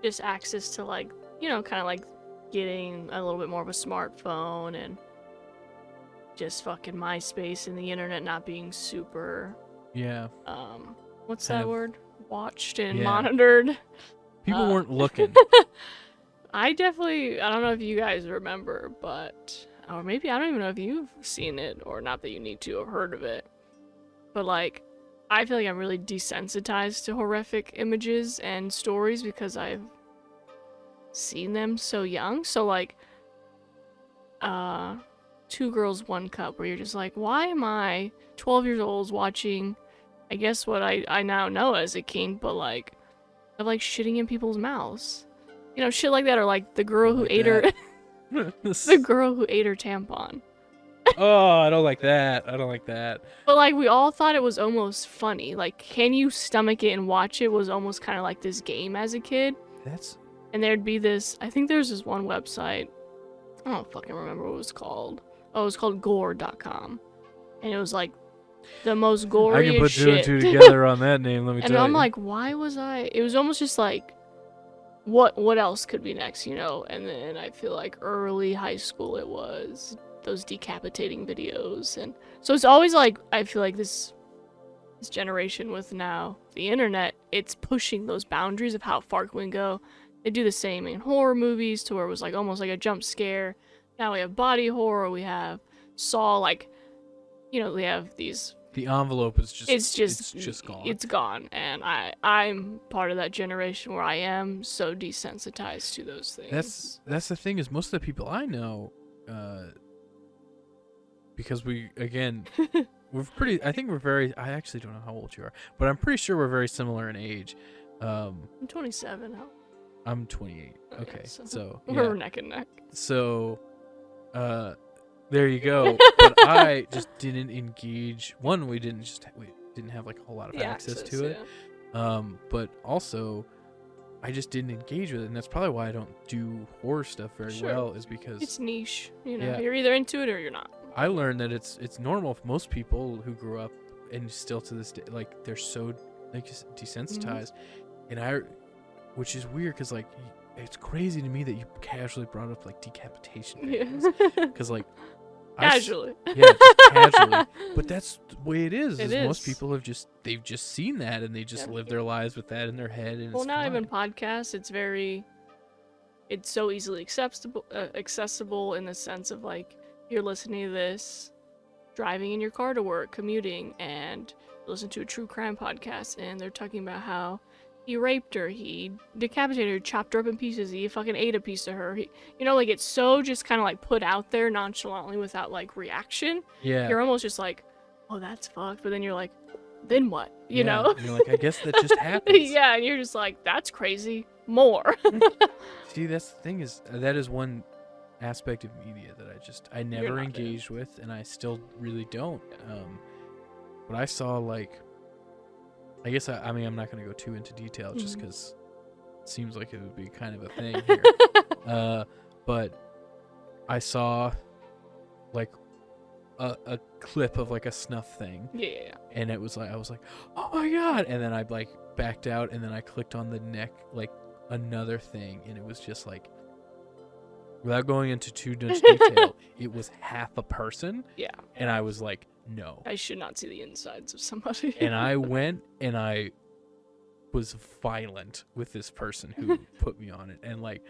just access to, like, kind of like getting a little bit more of a smartphone and just fucking MySpace and the internet not being super,
Yeah.
what's
Kind
that
of-
word? Watched and
Yeah.
monitored.
People weren't looking.
I don't know if you guys remember, but, or maybe I don't even know if you've seen it, or not that you need to or heard of it, but like, I feel like I'm really desensitized to horrific images and stories because I've seen them so young. So like, Two Girls, One Cup, where you're just like, why am I 12 years old watching, I guess what I now know as a kink, but like, of like shitting in people's mouths. Shit like that, or like the girl who
Like
ate her
that.
the girl who ate her tampon.
Oh, I don't like that. I don't like that.
But like, we all thought it was almost funny. Like, can you stomach it and watch it was almost kind of like this game as a kid.
That's
And there'd be this, I think there's this one website, I don't fucking remember what it was called. Oh, it was called gore.com. And it was like the most gory
I can put
shit.
two and two together on that name, let me
And
tell you.
I'm like, why was it was almost just like, what else could be next, And then I feel like early high school it was those decapitating videos. And so it's always like, I feel like this generation with now the internet, it's pushing those boundaries of how far can we go. They do the same in horror movies to where it was like almost like a jump scare. Now we have body horror, we have Saw, like, we have these.
The envelope is just
It's
just gone.
It's gone, and I'm part of that generation where I am so desensitized to those things.
That's the thing, is most of the people I know, because we're I think we're very, I actually don't know how old you are, but I'm pretty sure we're very similar in age.
I'm 27 now.
I'm 28. Okay, so
we're
yeah.
neck and neck.
So, there you go. But I just didn't engage. One, we didn't have like a whole lot of access to it.
Yeah.
But also, I just didn't engage with it, and that's probably why I don't do horror stuff very well. Is because
It's niche.
Yeah.
You're either into it or you're not.
I learned that it's normal for most people who grew up and still to this day, like, they're so like desensitized, and which is weird because like it's crazy to me that you casually brought up like decapitation videos, because like
Casually.
Yeah, just casually. But that's the way it is.
It
Most
is.
people they've just seen that, and they just live their lives with that in their head. And
Well,
it's
now
fine.
even podcasts, it's so easily accessible in the sense of like, you're listening to this driving in your car to work, commuting, and listen to a true crime podcast, and they're talking about how he raped her, he decapitated her, chopped her up in pieces, he fucking ate a piece of her. Like, it's so just kind of like put out there nonchalantly without like reaction.
Yeah.
You're almost just like, oh, that's fucked. But then you're like, then what? You know?
And you're like, I guess that just happens.
Yeah, and you're just like, that's crazy. More.
See, that's the thing, is that is one aspect of media that I never
not
engaged with, and I still really don't. But I saw, like, I guess I mean, I'm not going to go too into detail just because it seems like it would be kind of a thing here. But I saw like a clip of like a snuff thing.
Yeah.
And it was like, I was like, oh my God. And then I like backed out, and then I clicked on the neck, like another thing. And it was just like without going into too much detail, it was half a person,
Yeah.
and I was like, no.
I should not see the insides of somebody.
And I went and I was violent with this person who put me on it, and like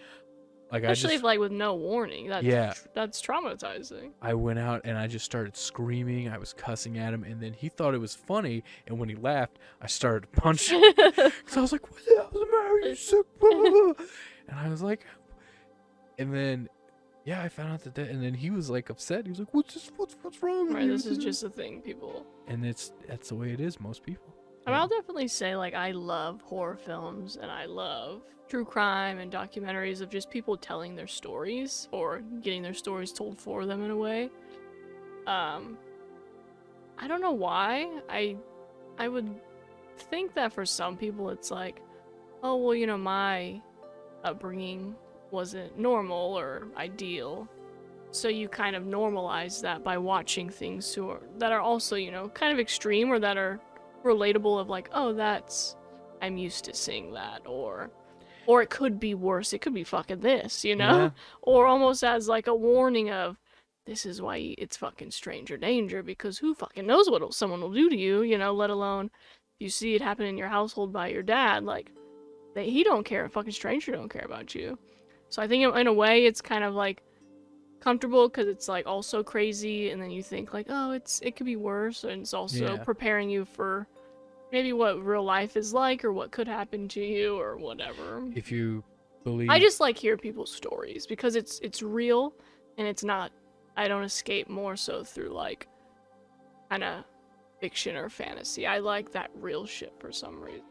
Especially if, like, with no warning. That's traumatizing.
I went out and I just started screaming. I was cussing at him, and then he thought it was funny, and when he laughed, I started punching. So I was like, what the hell's the matter? You sick? Blah, blah, blah. And I was like, and then, yeah, I found out that, and then he was like upset. He was like, what's wrong with
Right,
you?
this is just a thing, people.
And that's the way it is, most people.
I mean, I'll definitely say, like, I love horror films, and I love true crime and documentaries of just people telling their stories, or getting their stories told for them in a way. I don't know why. I would think that for some people it's like, oh, well, you know, my upbringing wasn't normal or ideal. So you kind of normalize that by watching things that are also, you know, kind of extreme, or that are relatable, of like, oh, I'm used to seeing that, or it could be worse, it could be fucking this, you know?
Yeah.
Or almost as like a warning of, this is why it's fucking stranger danger, because who fucking knows what someone will do to you, you know, let alone if you see it happen in your household by your dad, like, he don't care, a fucking stranger don't care about you. So I think in a way it's kind of like comfortable, because it's like also crazy, and then you think like, oh, it could be worse, and it's also preparing you for maybe what real life is like, or what could happen to you, or whatever.
If you believe,
I just like hear people's stories, because it's real, and it's not, I don't escape more so through like kind of fiction or fantasy. I like that real shit for some reason.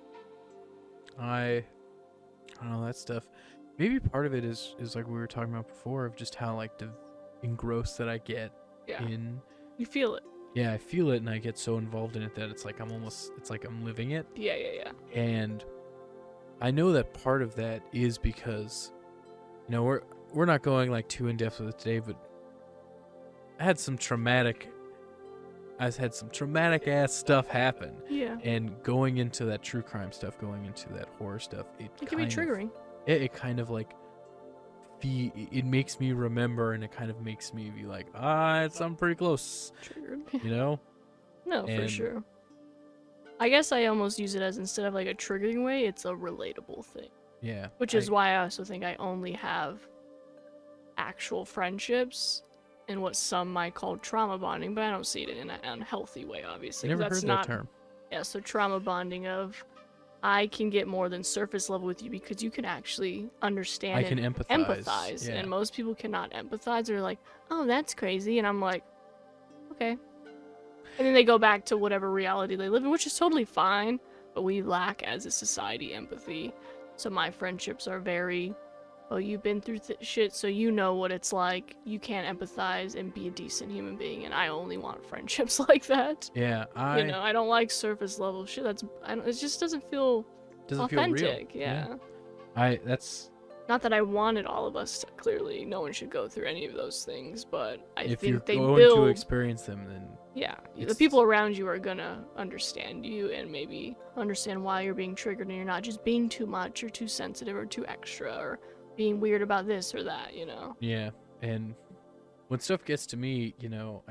I don't know, that stuff. Maybe part of it is like we were talking about before, of just how like engrossed that I get in.
You feel it.
Yeah, I feel it, and I get so involved in it that it's like I'm living it.
Yeah.
And I know that part of that is because, you know, we're not going like too in depth with it today, but I had some traumatic ass stuff happen.
Yeah.
And going into that true crime stuff, going into that horror stuff, it
can be triggering.
It kind of like it makes me remember, and it kind of makes me be like, I'm pretty close.
Triggered.
You know?
No, for sure. I guess I almost use it as, instead of like a triggering way, it's a relatable thing.
Yeah.
Which is why I also think I only have actual friendships and what some might call trauma bonding, but I don't see it in an unhealthy way, obviously.
I never heard that term.
Yeah, so trauma bonding of, I can get more than surface level with you because you can actually understand.
I can empathize. Yeah.
And most people cannot empathize. They're like, oh, that's crazy. And I'm like, okay. And then they go back to whatever reality they live in, which is totally fine. But we lack, as a society, empathy. So my friendships are very, oh, you've been through shit, so you know what it's like. You can't empathize and be a decent human being. And I only want friendships like that.
Yeah,
you know, I don't like surface level shit. It just doesn't feel authentic.
Feel real.
Yeah.
That's
not that I wanted all of us to, clearly no one should go through any of those things, but
if
think they
you're
build
going to experience them, then
the people around you are gonna understand you and maybe understand why you're being triggered, and you're not just being too much or too sensitive or too extra or being weird about this or that, you know.
Yeah. And when stuff gets to me, you know,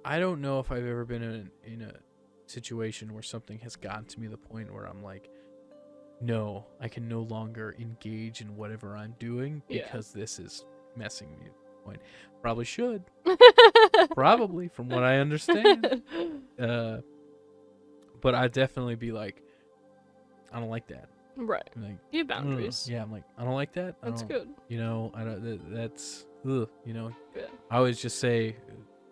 I don't know if I've ever been in a situation where something has gotten to me the point where I'm like, no, I can no longer engage in whatever I'm doing because this is messing me. Point. Probably should. Probably, from what I understand. But I'd definitely be like, I don't like that.
Right.
Like,
you have boundaries.
Yeah, I'm like, I don't like that.
That's good.
You know, I don't. That's you know.
Yeah.
I always just say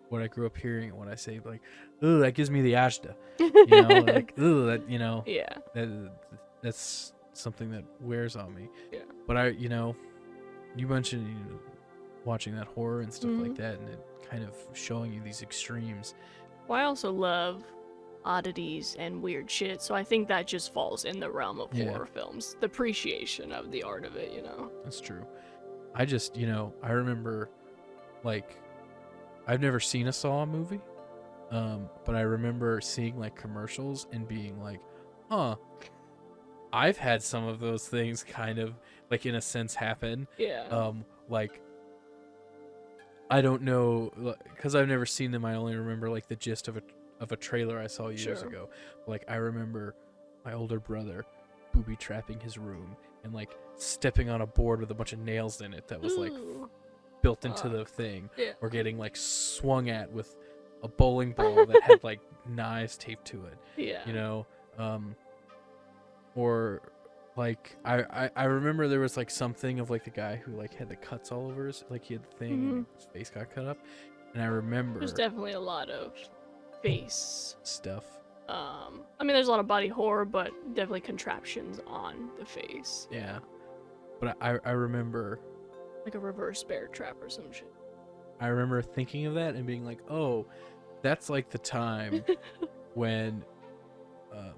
what I grew up hearing, and what I say, like, that gives me the ashta. You know, like, that, you know.
Yeah.
That's something that wears on me.
Yeah.
But you know, you mentioned watching that horror and stuff like that, and it kind of showing you these extremes.
Well, I also love oddities and weird shit, so I think that just falls in the realm of horror films. The appreciation of the art of it, you know.
That's true. I just, you know, I remember, like, I've never seen a Saw movie, but I remember seeing like commercials and being like, huh, I've had some of those things kind of like in a sense happen.
Yeah.
Like I don't know, because I've never seen them. I only remember like the gist of a trailer I saw years
Sure.
ago. Like I remember my older brother booby trapping his room and like stepping on a board with a bunch of nails in it that was like
Ooh.
built into the thing,
Yeah.
or getting like swung at with a bowling ball that had like knives taped to it.
Yeah.
You know, or like I remember there was like something of like the guy who like had the cuts all over his, like he had the thing and his face got cut up, and I remember
There's definitely a lot of face
stuff.
I mean, there's a lot of body horror, but definitely contraptions on the face.
Yeah. But I remember
Like a reverse bear trap or some shit.
I remember thinking of that and being like, oh, that's like the time when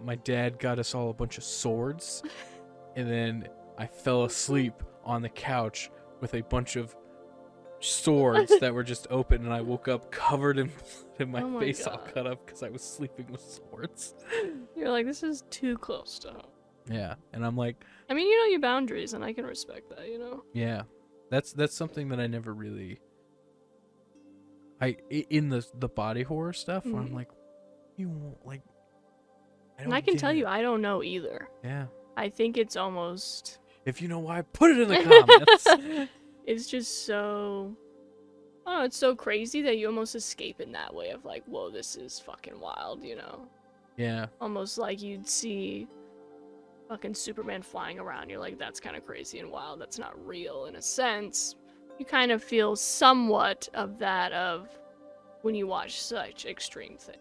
my dad got us all a bunch of swords, and then I fell asleep on the couch with a bunch of swords that were just open, and I woke up covered in blood and my
Oh my
face all
God.
cut up because I was sleeping with swords.
You're like, this is too close to home.
Yeah, and I'm like,
I mean, you know your boundaries, and I can respect that, you know?
yeah, that's something that I never really. In the body horror stuff, where I'm like, you won't like.
And I can
get
tell
it.
you, I don't know either.
Yeah.
I think it's almost...
If you know why, put it in the comments.
It's just so... I don't know, it's so crazy that you almost escape in that way of like, whoa, this is fucking wild, you know?
Yeah.
Almost like you'd see fucking Superman flying around. You're like, that's kind of crazy and wild. That's not real in a sense. You kind of feel somewhat of that of when you watch such extreme things.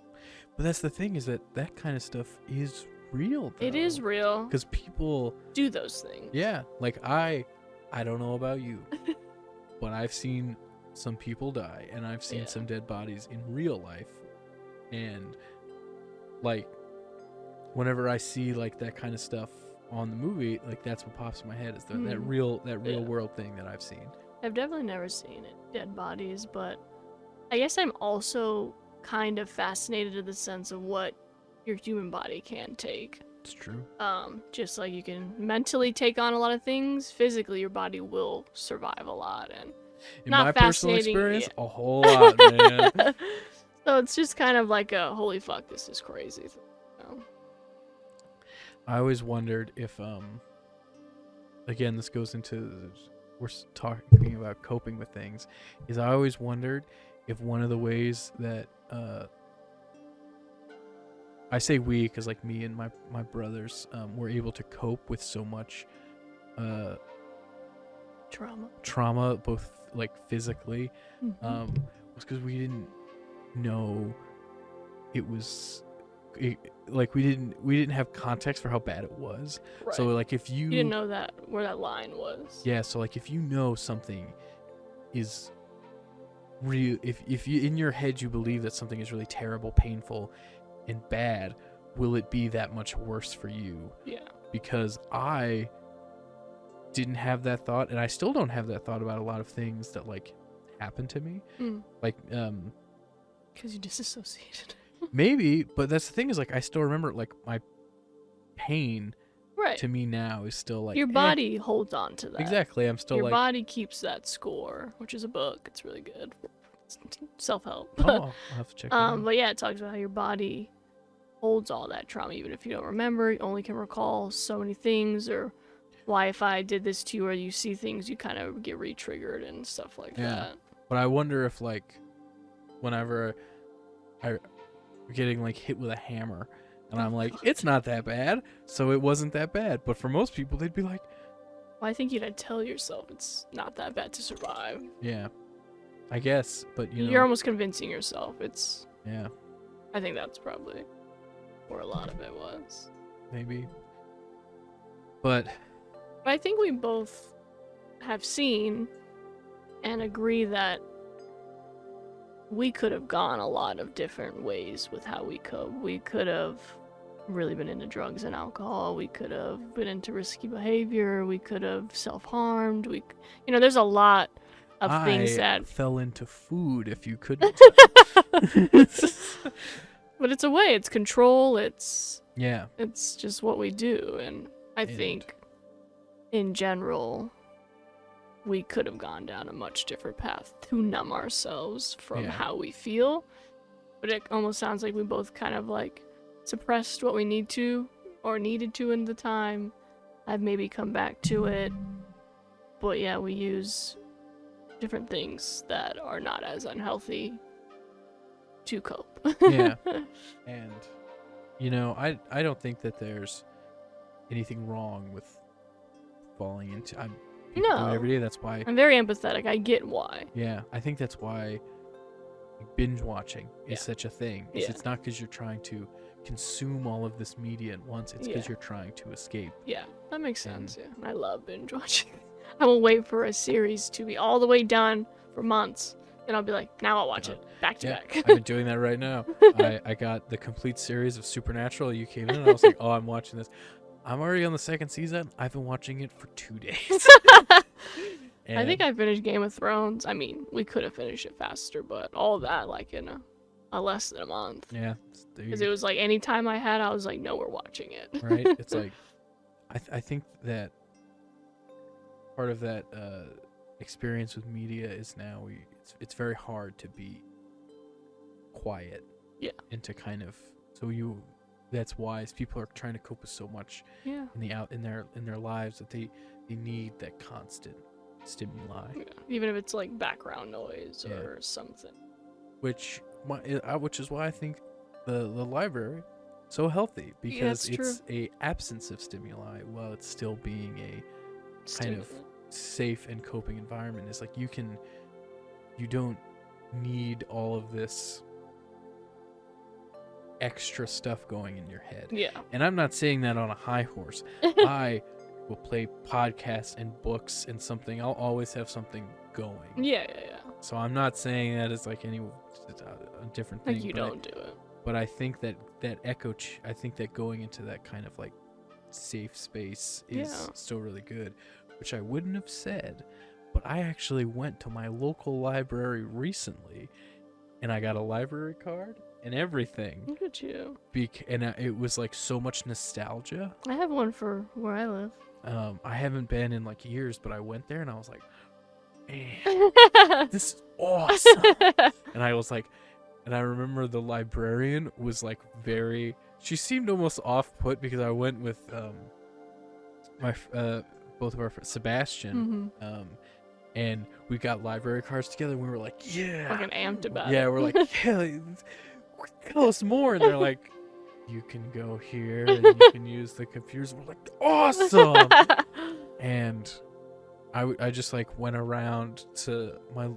But that's the thing, is that kind of stuff is real, though.
It is real.
Because people
Do those things.
Yeah, like I don't know about you, but I've seen some people die, and I've seen some dead bodies in real life, and like whenever I see like that kind of stuff on the movie, like that's what pops in my head is that real world thing that I've seen.
I've definitely never seen it, dead bodies, but I guess I'm also kind of fascinated in the sense of what your human body can take.
It's true.
Just like you can mentally take on a lot of things, physically your body will survive a lot, and
In
not
my personal
fascinating,
experience, a whole lot, man.
So it's just kind of like a holy fuck, this is crazy. You know?
I always wondered if again, this goes into we're talking about coping with things, is I always wondered if one of the ways that I say we because like me and my brothers were able to cope with so much trauma, both like physically, was because we didn't know like we didn't have context for how bad it was.
Right.
So like if you
didn't know that where that line was.
Yeah, so like if you know something is real, if you in your head you believe that something is really terrible, painful, and bad, will it be that much worse for you?
Yeah.
Because I didn't have that thought, and I still don't have that thought about a lot of things that like happened to me. Like
because you disassociated.
maybe, but that's the thing, is like I still remember like my pain
Right.
to me now is still like
your body holds on to that.
Exactly. I'm still
your
like
body keeps that score, which is a book. It's really good. It's self-help.
oh, I'll have to check it out.
But yeah, it talks about how your body holds all that trauma, even if you don't remember. You only can recall so many things, or why if I did this to you, or you see things, you kind of get re-triggered and stuff like that.
But I wonder if like whenever I'm getting like hit with a hammer and I'm like, it's not that bad, so it wasn't that bad. But for most people, they'd be like,
well, I think you'd tell yourself it's not that bad to survive.
yeah, I guess. But
You're almost convincing yourself. It's
yeah,
I think that's probably where a lot of it was.
maybe. But
I think we both have seen and agree that we could have gone a lot of different ways with how we cope. We could have really been into drugs and alcohol. We could have been into risky behavior. We could have self-harmed. There's a lot of things that
fell into food, if you couldn't.
But it's a way. It's control. It's
Yeah.
just what we do. And I think, in general, we could have gone down a much different path to numb ourselves from how we feel. But it almost sounds like we both kind of like suppressed what we need to or needed to in the time. I've maybe come back to it. But yeah, we use different things that are not as unhealthy to cope.
Yeah. And, you know, I don't think that there's anything wrong with falling into... People do it every day. That's why...
I'm very empathetic. I get why.
Yeah, I think that's why binge watching is such a thing. It's not because you're trying to consume all of this media at once. It's because you're trying to escape.
Yeah, that makes sense. I love binge watching. I will wait for a series to be all the way done for months, and I'll be like, now I'll watch it back to back.
I've been doing that right now. I got the complete series of Supernatural. You came in, and I was like, oh, I'm watching this. I'm already on the second season. I've been watching it for 2 days.
I think I finished Game of Thrones. I mean, we could have finished it faster, but all that, like, in a less than a month.
Yeah.
Because it was like, any time I had, I was like, no, we're watching it.
Right? It's like, I think that part of that experience with media is now it's very hard to be quiet.
Yeah.
And to kind of, that's wise. People are trying to cope with so much in their lives that they need that constant stimuli.
Yeah. Even if it's like background noise or something.
Which is why I think the library so healthy, because it's a absence of stimuli while it's still being a kind of safe and coping environment. It's like you don't need all of this extra stuff going in your head.
Yeah.
And I'm not saying that on a high horse. I will play podcasts and books and something. I'll always have something going.
Yeah.
So I'm not saying that it's like a different thing.
Like you don't do it.
But I think that I think that going into that kind of like safe space is still really good, which I wouldn't have said, but I actually went to my local library recently and I got a library card and everything.
Look at you.
And it was like so much nostalgia.
I have one for where I live.
I haven't been in like years, but I went there and I was like, man, this is awesome. And I was like, and I remember the librarian was like she seemed almost off-put because I went with both of our friends, Sebastian, and we got library cards together and we were like,
fucking amped about it.
Yeah, we're like, tell us more. And they're like, you can go here and you can use the computers. We're like, awesome. And I just like went around to my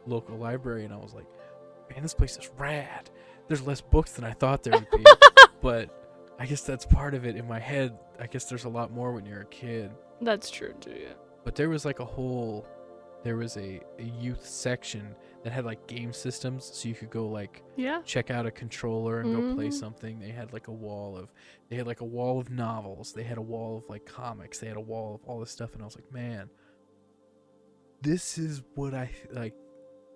local library and I was like, man, this place is rad. There's less books than I thought there would be. But I guess that's part of it in my head. I guess there's a lot more when you're a kid.
That's true too, yeah.
But there was like there was a youth section that had like game systems, so you could go like check out a controller and go play something. They had like a wall of novels. They had a wall of like comics. They had a wall of all this stuff, and I was like, man, this is what I like.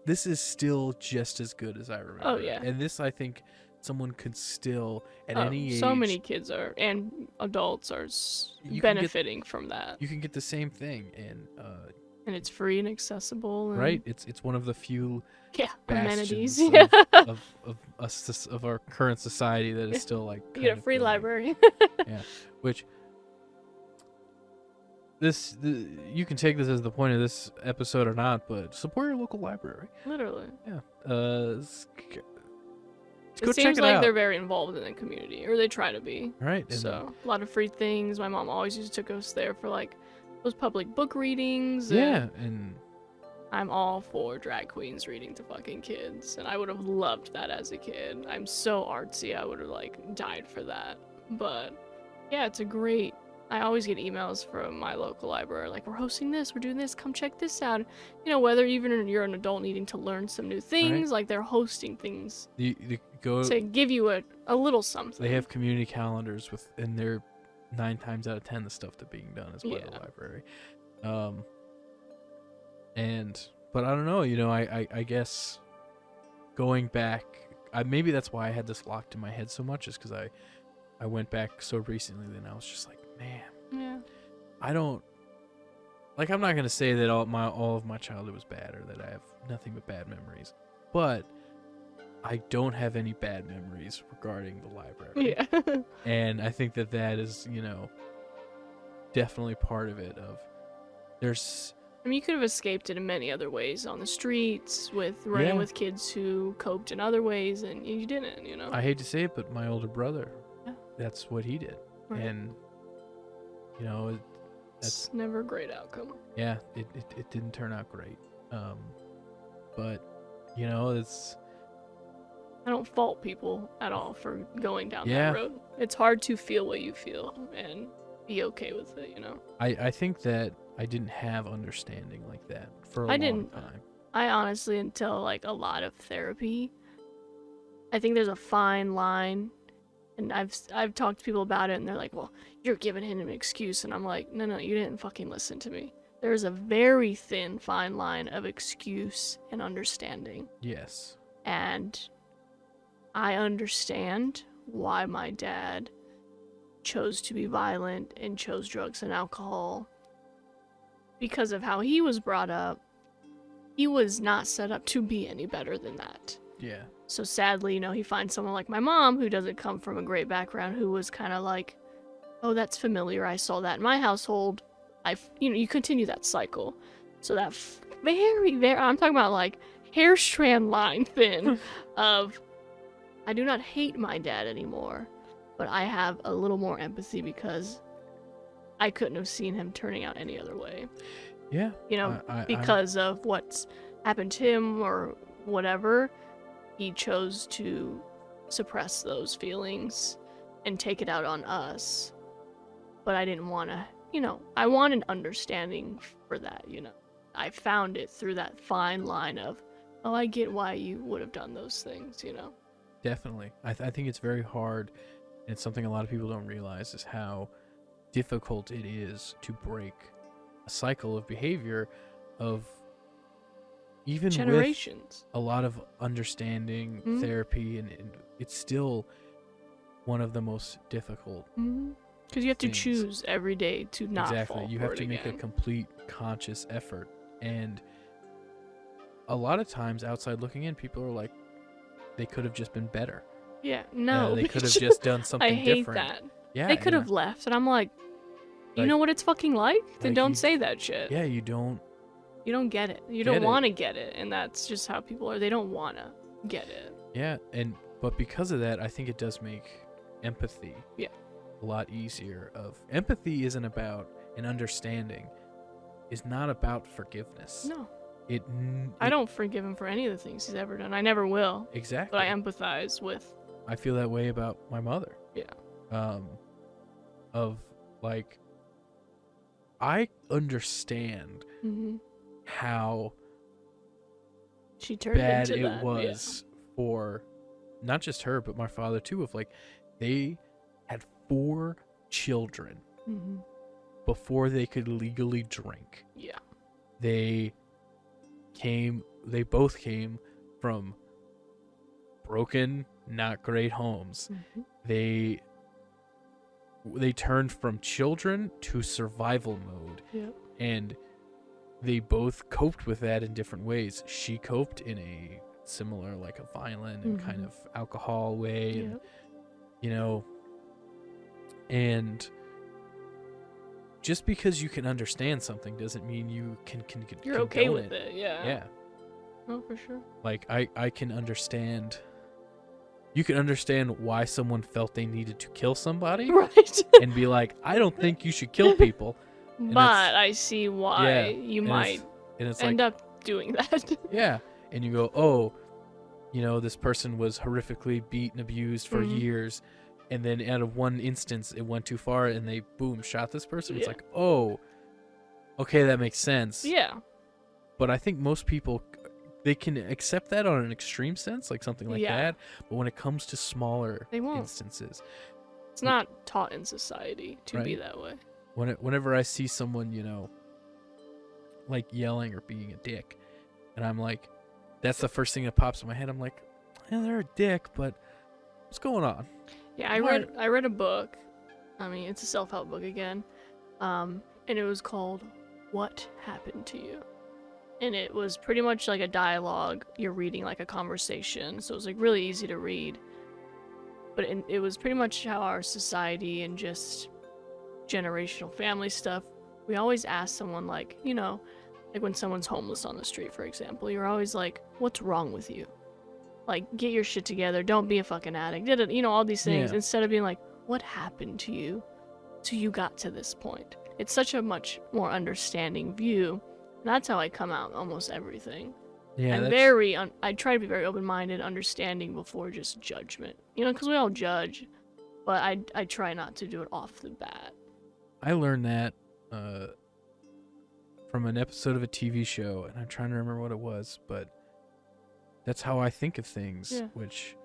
This is still just as good as I remember.
Oh yeah.
And this, I think, someone could still at any age.
So many kids and adults are benefiting from that.
You can get the same thing,
and it's free and accessible. And
right? It's one of the few
amenities
of our current society that is still like
you get a free library.
Yeah, which you can take this as the point of this episode or not, but support your local library.
Literally.
Yeah.
It
Go
seems
check it
like
out.
they're very involved in the community, or they try to be.
Right.
So a lot of free things. My mom always used to take us there for like those public book readings.
Yeah, and
I'm all for drag queens reading to fucking kids, and I would have loved that as a kid. I'm so artsy, I would have like died for that. But yeah, it's a great. I always get emails from my local library like, we're hosting this, we're doing this, come check this out. You know, whether even you're an adult needing to learn some new things, like they're hosting things to give you a little something.
They have community calendars and they're 9 times out of 10 the stuff that's being done is by the library. But I don't know, you know, I guess going back, maybe that's why I had this locked in my head so much, is because I went back so recently, then I was just like, man,
Yeah.
I don't like. I'm not gonna say that all of my childhood was bad or that I have nothing but bad memories, but I don't have any bad memories regarding the library.
Yeah.
And I think that is, definitely part of it. There's
I mean, you could have escaped it in many other ways, on the streets, with running
Yeah.
with kids who coped in other ways, and you didn't, you know?
I hate to say it, but my older brother,
Yeah.
that's what he did,
Right.
and that's
It's never a great outcome.
yeah, it didn't turn out great. But it's
I don't fault people at all for going down
Yeah.
that road. It's hard to feel what you feel and be okay with it, you know?
I think that I didn't have understanding like that for a
I
long
didn't.
time.
I honestly, until like a lot of therapy, I think there's a fine line, and I've talked to people about it, and they're like, "Well, you're giving him an excuse," and I'm like, "No, you didn't fucking listen to me." There's a very thin, fine line of excuse and understanding,
Yes.
and I understand why my dad chose to be violent and chose drugs and alcohol because of how he was brought up. He was not set up to be any better than that.
Yeah.
So sadly, he finds someone like my mom who doesn't come from a great background, who was kind of like, oh, that's familiar. I saw that in my household. You continue that cycle. So that very, very, I'm talking about like hair strand line thin of, I do not hate my dad anymore, but I have a little more empathy because I couldn't have seen him turning out any other way.
Yeah.
Because of what's happened to him or whatever, he chose to suppress those feelings and take it out on us. But I didn't want to, I wanted understanding for that, I found it through that fine line of, oh, I get why you would have done those things,
Definitely. I think it's very hard, and it's something a lot of people don't realize is how difficult it is to break a cycle of behavior of even
generations.
with a lot of understanding,
Mhm.
therapy, and it's still one of the most difficult.
Because you have to
things.
choose every day to not
Exactly.
fall
You
for
have
it
to make a
again.
complete conscious effort. And a lot of times outside looking in, people are like, they could have just been better.
Yeah, no.
They could have just done something
I hate
different.
that.
Yeah.
They could have left, and I'm like, you
Like-
know what it's fucking like? Then
like
don't
you-
say that shit.
Yeah, you don't.
You don't get it. You
Get
don't
it.
want to get it, and that's just how people are. They don't want to get it.
Yeah, but because of that, I think it does make empathy
Yeah.
a lot easier. Empathy isn't about an understanding, is not about forgiveness.
No,
It
I don't forgive him for any of the things he's ever done. I never will.
exactly.
But I empathize with.
I feel that way about my mother.
Yeah.
Of like, I understand
hmm
how
She turned
bad
into
it
that.
was for not just her but my father too. Of like, they had 4 children
Yeah. hmm
before they could legally drink.
Yeah.
They both came from broken, not great homes.
hmm
They turned from children to survival mode,
Yep.
and they both coped with that in different ways. She coped in a similar, like a violent and kind
Mhm.
of alcohol way, and
Yep.
and just because you can understand something doesn't mean you can
You're okay
condone
with it. Yeah.
Yeah.
Oh, for sure.
Like, I can understand. You can understand why someone felt they needed to kill somebody
Right.
and be like, I don't think you should kill people.
But I see why
Yeah,
you
and
might
And it's
end
like,
up doing that.
yeah. And you go, oh, this person was horrifically beat and abused for
Mhm.
years. And then out of one instance, it went too far and they, boom, shot this person. It's
Yeah.
like, oh, okay, that makes sense.
Yeah.
But I think most people, they can accept that on an extreme sense, like something like
Yeah.
that. But when it comes to smaller
They won't.
instances,
It's not taught in society to be
Right.
that way.
whenever I see someone, like yelling or being a dick, and I'm like, that's the first thing that pops in my head. I'm like, yeah, they're a dick, but what's going on?
Yeah, I read a book. I mean, it's a self-help book again, And it was called What Happened to You? And it was pretty much like a dialogue. You're reading like a conversation, so it was like really easy to read. But it was pretty much how our society and just generational family stuff, we always ask someone like, you know, like when someone's homeless on the street, for example, you're always like, what's wrong with you? Like, get your shit together, don't be a fucking addict, you know, all these things,
Yeah.
instead of being like, what happened to you till you got to this point? It's such a much more understanding view. And that's how I come out almost everything.
Yeah,
I'm I try to be very open-minded, understanding before just judgment. You know, because we all judge, but I try not to do it off the bat.
I learned that from an episode of a TV show, and I'm trying to remember what it was, but that's how I think of things.
Yeah.
Which,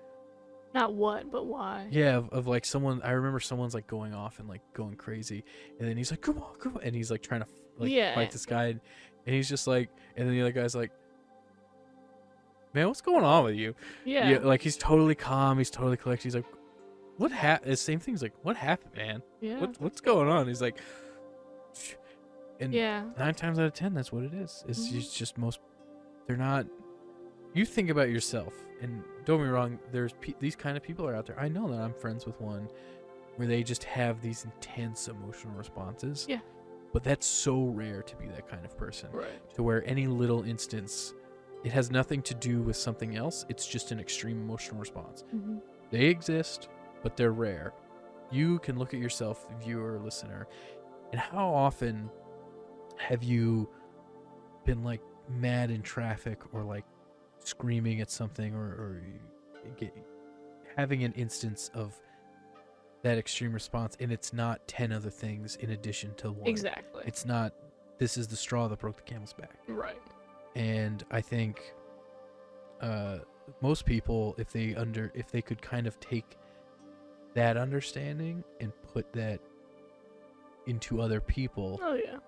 Not what, but why.
yeah, of like someone. I remember someone's like going off and like going crazy, and then he's like, "Come on," and he's like trying to
Yeah.
fight this guy, and he's just like, and then the other guy's like, "Man, what's going on with you?"
Yeah.
Like he's totally calm, he's totally collected. He's like, "What happened?" The same thing. He's like, "What happened, man?
Yeah.
What's going on?" He's like, and
Yeah.
9 times out of 10, that's what it is. It's
Mhm.
just they're not. You think about yourself, and don't get me wrong. There's these kind of people are out there. I know that I'm friends with one where they just have these intense emotional responses.
Yeah.
But that's so rare to be that kind of person.
Right.
To where any little instance, it has nothing to do with something else. It's just an extreme emotional response.
Mm-hmm.
They exist, but they're rare. You can look at yourself, viewer or listener, and how often have you been like mad in traffic or like screaming at something or having an instance of that extreme response, and it's not 10 other things in addition to one.
Exactly.
It's not, this is the straw that broke the camel's back.
Right.
And I think most people, if they could kind of take that understanding and put that into other people,
Oh yeah.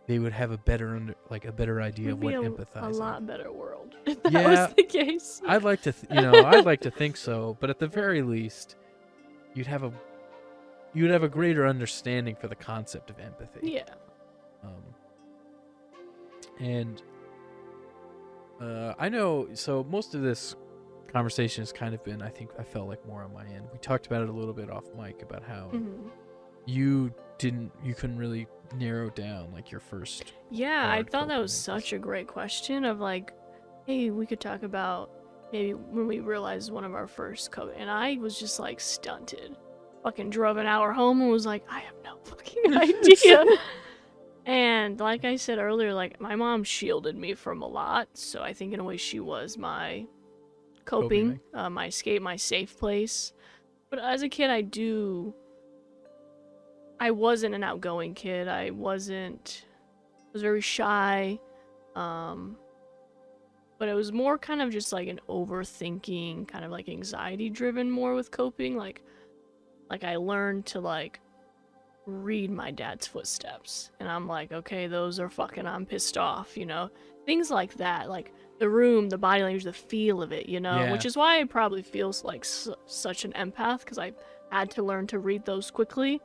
they would have a better idea
It'd
of
be
what
a
empathizing.
lot better world if that
Yeah.
was the case.
I'd like to, I'd like to think so, but at the very least, you'd have a greater understanding for the concept of empathy.
Yeah.
And I know. So most of this conversation has kind of been, I felt like more on my end. We talked about it a little bit off mic about how
Mm-hmm.
you couldn't really narrow down like your first.
Yeah, I
hard
thought that
coping
was such a great question of like, hey, we could talk about maybe when we realized one of our first COVID, and I was just like stunted. Fucking drove an hour home and was like, I have no fucking idea. And like I said earlier, like my mom shielded me from a lot, so I think in a way she was my coping, my escape, my safe place. But as a kid, I wasn't an outgoing kid. I was very shy. But it was more kind of just like an overthinking, kind of like anxiety driven more with coping. Like I learned to like read my dad's footsteps. And I'm like, okay, those are fucking, I'm pissed off, you know? Things like that. Like the room, the body language, the feel of it, you know?
Yeah.
Which is why it probably feels like such an empath, because I had to learn to read those quickly.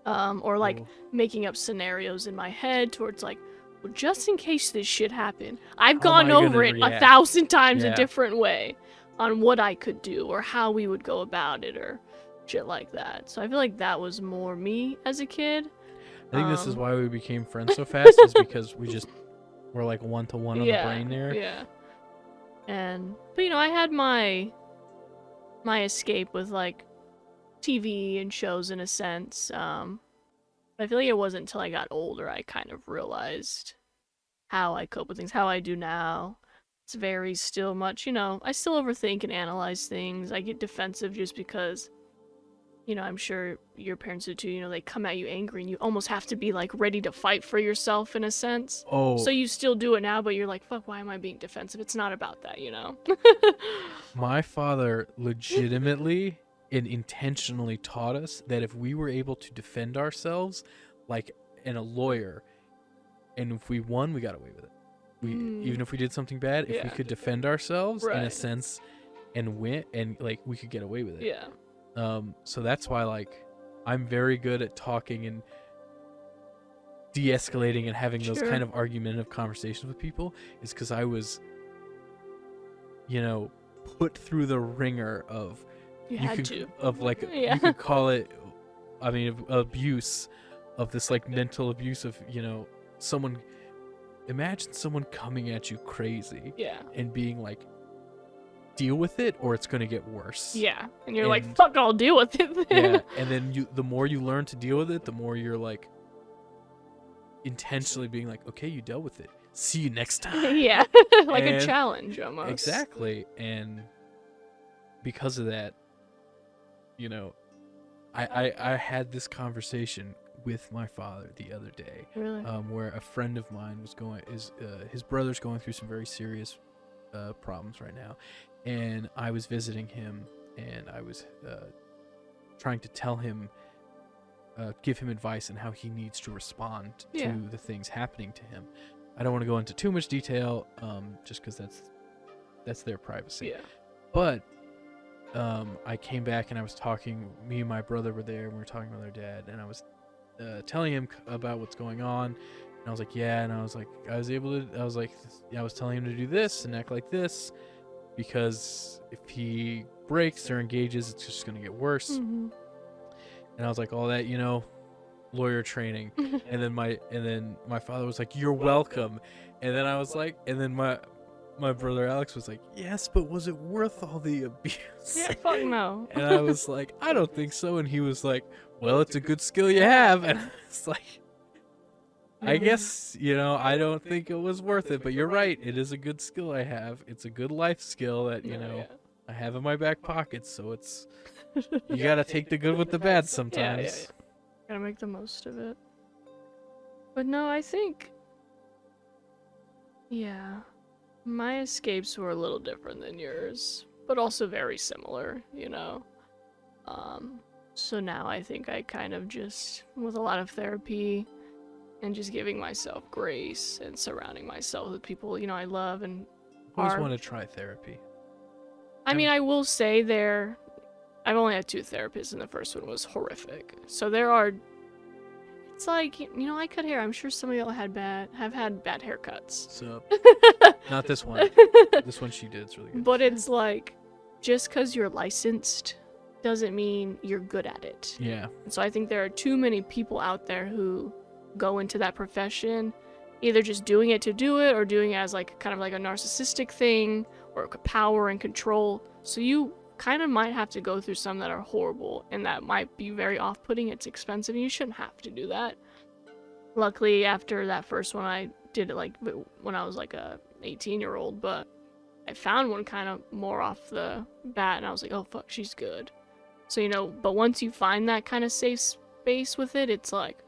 Or like making up scenarios in my head towards like, well, just in case this shit happened. I've gone over it 1,000 times a different way on what I could do or how we would go about it or shit like that. So I feel like that was more me as a kid.
I think this is why we became friends so fast, is because we're like one-to-one on the brain there.
Yeah. But you know, I had my escape with like TV and shows in a sense. I feel like it wasn't until I got older I kind of realized how I cope with things, how I do now. It's very still much, you know, I still overthink and analyze things. I get defensive just because, you know, I'm sure your parents do too, you know, they come at you angry and you almost have to be like ready to fight for yourself in a sense.
Oh.
So you still do it now, but you're like, fuck, why am I being defensive? It's not about that, you know?
My father legitimately and intentionally taught us that if we were able to defend ourselves like in a lawyer, and if we won, we got away with it. Even if we did something bad, if we could defend ourselves in a sense and win, and like we could get away with it.
Yeah.
So that's why like I'm very good at talking and de-escalating and having those
Sure.
kind of argumentative conversations with people is because I was, put through the ringer of
You had
could
to.
of like
Yeah.
you could call it, I mean, abuse, of this like mental abuse of someone. Imagine someone coming at you crazy
Yeah.
and being like, deal with it or it's gonna get worse.
Yeah. And you're like,
And-
fuck, I'll deal with it then.
Yeah, and then the more you learn to deal with it, the more you're like intentionally being like, okay, you dealt with it. See you next time.
Yeah. Like a
And-
challenge almost.
Exactly. And because of that, I had this conversation with my father the other day,
Really?
where a friend of mine was his brother's going through some very serious problems right now, and I was visiting him, and I was trying to tell him, give him advice on how he needs to respond
Yeah.
to the things happening to him. I don't want to go into too much detail, just because that's their privacy.
Yeah.
But I came back and I was talking. Me and my brother were there, and we were talking about their dad, and I was telling him about what's going on. And I was like, yeah, and I was telling him to do this and act like this, because if he breaks or engages, it's just gonna get worse.
Mm-hmm.
And I was like, all that, lawyer training. and then my father was like, you're welcome. And then I was like, and then my brother Alex was like, yes, but was it worth all the abuse?
Yeah, fuck no.
And I was like, I don't think so. And he was like, well, it's a good skill you have. And it's like, I guess, I don't think it was worth it, but you're right. It is a good skill I have. It's a good life skill that, I have in my back pocket. So it's, you got to take the good with the bad sometimes.
Yeah. Gotta make the most of it. But no, I think, yeah, my escapes were a little different than yours, but also very similar, So now I think I kind of just, with a lot of therapy and just giving myself grace and surrounding myself with people, I love and
I always
are.
want to try therapy.
I mean, I will say I've only had 2 therapists, and the first one was horrific. So it's like, I cut hair. I'm sure some of y'all have had bad haircuts.
So, not this one. This one she did. It's really good.
But it's like, just because you're licensed doesn't mean you're good at it.
Yeah.
And so I think there are too many people out there who go into that profession either just doing it to do it or doing it as like kind of like a narcissistic thing or power and control. So you kind of might have to go through some that are horrible, and that might be very off-putting. It's expensive, and you shouldn't have to do that. Luckily, after that first one, I did it like when I was like a 18-year-old, but I found one kind of more off the bat, and I was like, oh fuck, she's good. So but once you find that kind of safe space with it, it's like,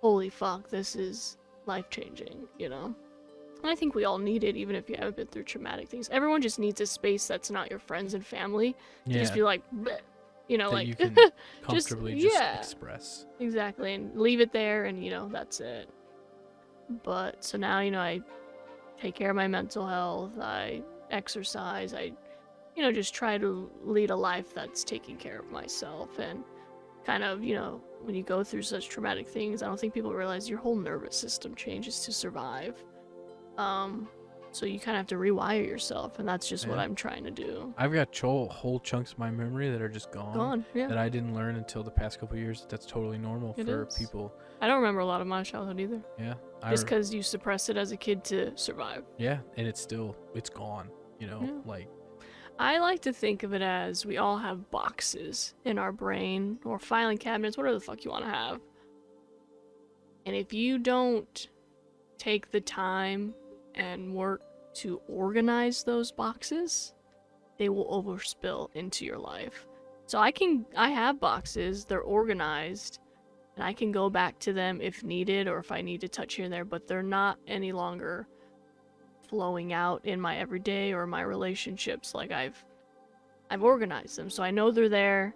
holy fuck, this is life-changing, And I think we all need it, even if you haven't been through traumatic things. Everyone just needs a space that's not your friends and family to just be like, bleh,
that
like
you can comfortably express.
Exactly, and leave it there, and that's it. But so now, I take care of my mental health. I exercise. I, just try to lead a life that's taking care of myself, and kind of, when you go through such traumatic things, I don't think people realize your whole nervous system changes to survive. So you kind of have to rewire yourself, and that's just what I'm trying to do.
I've got whole chunks of my memory that are just gone.
Yeah.
That I didn't learn until the past couple of years. That's totally normal for people.
I don't remember a lot of my childhood either.
Yeah.
Just because you suppress it as a kid to survive.
Yeah, and it's gone. Like.
I like to think of it as we all have boxes in our brain, or filing cabinets, whatever the fuck you want to have. And if you don't take the time and work to organize those boxes, they will overspill into your life. So I have boxes, they're organized, and I can go back to them if needed, or if I need to touch here and there, but they're not any longer flowing out in my everyday or my relationships. Like I've organized them, so I know they're there,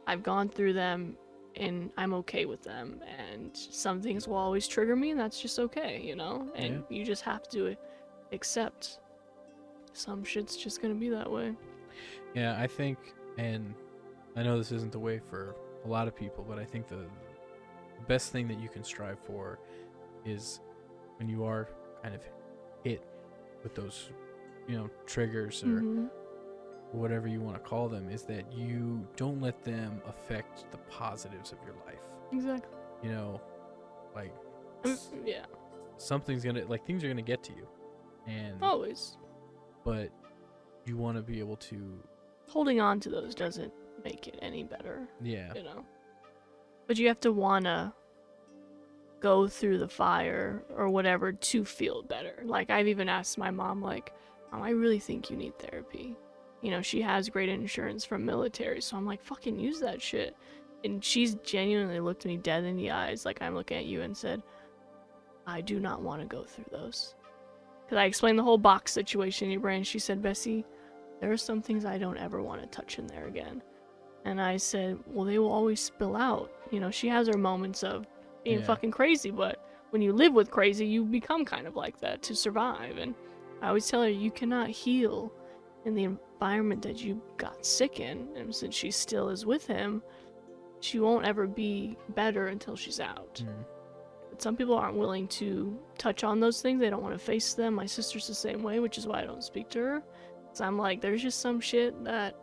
I've gone through them, and I'm okay with them. And some things will always trigger me, and that's just okay, and you just have to accept some shit's just gonna be that way.
Yeah, I think, and I know this isn't the way for a lot of people, but I think the best thing that you can strive for is when you are kind of hit with those, triggers or
Mhm.
whatever you want to call them, is that you don't let them affect the positives of your life.
Exactly.
Like
Yeah.
something's gonna, like, things are gonna get to you, and
Always.
but you want to be able to,
Holding on to those doesn't make it any better,
yeah,
But you have to wanna go through the fire or whatever to feel better. Like, I've even asked my mom, like, Mom, I really think you need therapy. She has great insurance from military, so I'm like, fucking use that shit. And she's genuinely looked me dead in the eyes, like I'm looking at you, and said, I do not want to go through those. Because I explained the whole box situation in your brain. She said, Bessie, there are some things I don't ever want to touch in there again. And I said, well, they will always spill out. She has her moments of being
Yeah.
fucking crazy, but when you live with crazy, you become kind of like that to survive. And I always tell her, you cannot heal in the environment that you got sick in. And since she still is with him, she won't ever be better until she's out.
Mhm.
But some people aren't willing to touch on those things. They don't want to face them. My sister's the same way, which is why I don't speak to her. So I'm like, there's just some shit that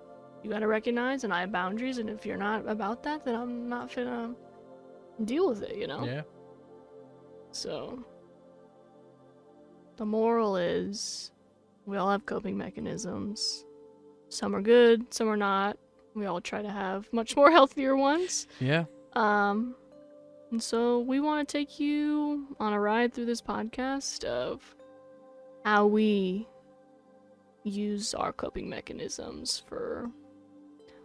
you gotta recognize, and I have boundaries, and if you're not about that, then I'm not finna deal with it,
Yeah.
So, the moral is, we all have coping mechanisms. Some are good, some are not. We all try to have much more healthier ones.
Yeah.
And so we want to take you on a ride through this podcast of how we use our coping mechanisms for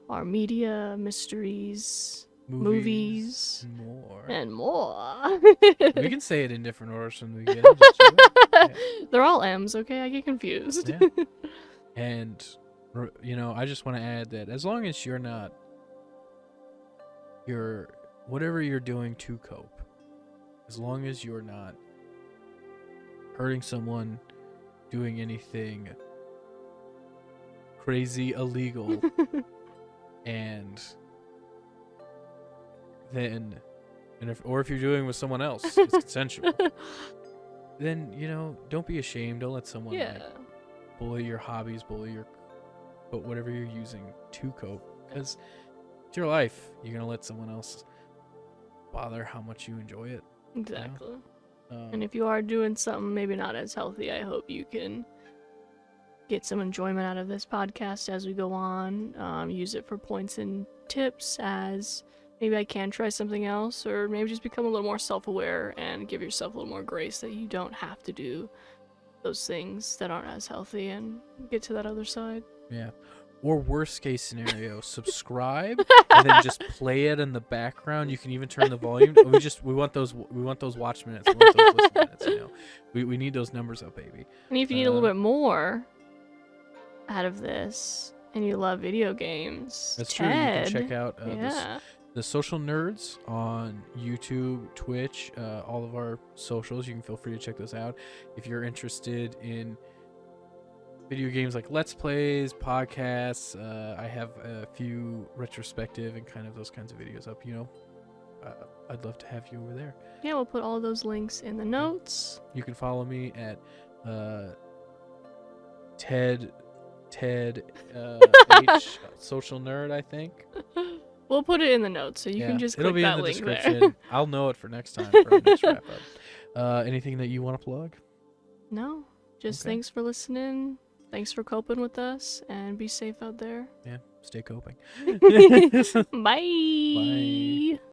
our media, mysteries, movies,
and more.
and more.
We can say it in different orders from the beginning. Just do it.
They're all M's, okay? I get confused.
Yeah. And I just want to add that as long as you're not, whatever you're doing to cope, as long as you're not hurting someone, doing anything crazy illegal, and if you're doing it with someone else, it's consensual, then don't be ashamed. Don't let someone bully your hobbies, but whatever you're using to cope, because it's your life. You're gonna let someone else bother how much you enjoy it.
Exactly. And if you are doing something maybe not as healthy, I hope you can get some enjoyment out of this podcast as we go on. Use it for points and tips as maybe I can try something else, or maybe just become a little more self-aware and give yourself a little more grace that you don't have to do those things that aren't as healthy and get to that other side.
Yeah. Or worst case scenario, subscribe and then just play it in the background. You can even turn the volume. We want those watch minutes. We want those listen minutes. We need those numbers up, baby.
And if you need a little bit more out of this, and you love video games,
That's
Ted,
true. You can check out the Social Nerds on YouTube, Twitch, all of our socials. You can feel free to check those out if you're interested in video games like Let's Plays, podcasts. I have a few retrospective and kind of those kinds of videos up. I'd love to have you over there.
Yeah, we'll put all those links in the notes.
You can follow me at Ted H Social Nerd, I think.
We'll put it in the notes, so you can just click that link there.
It'll be in the description. I'll know it for next time for our next wrap up. Anything that you want to plug?
No, just
Okay.
thanks for listening. Thanks for coping with us, and be safe out there.
Yeah, stay coping.
Bye.
Bye.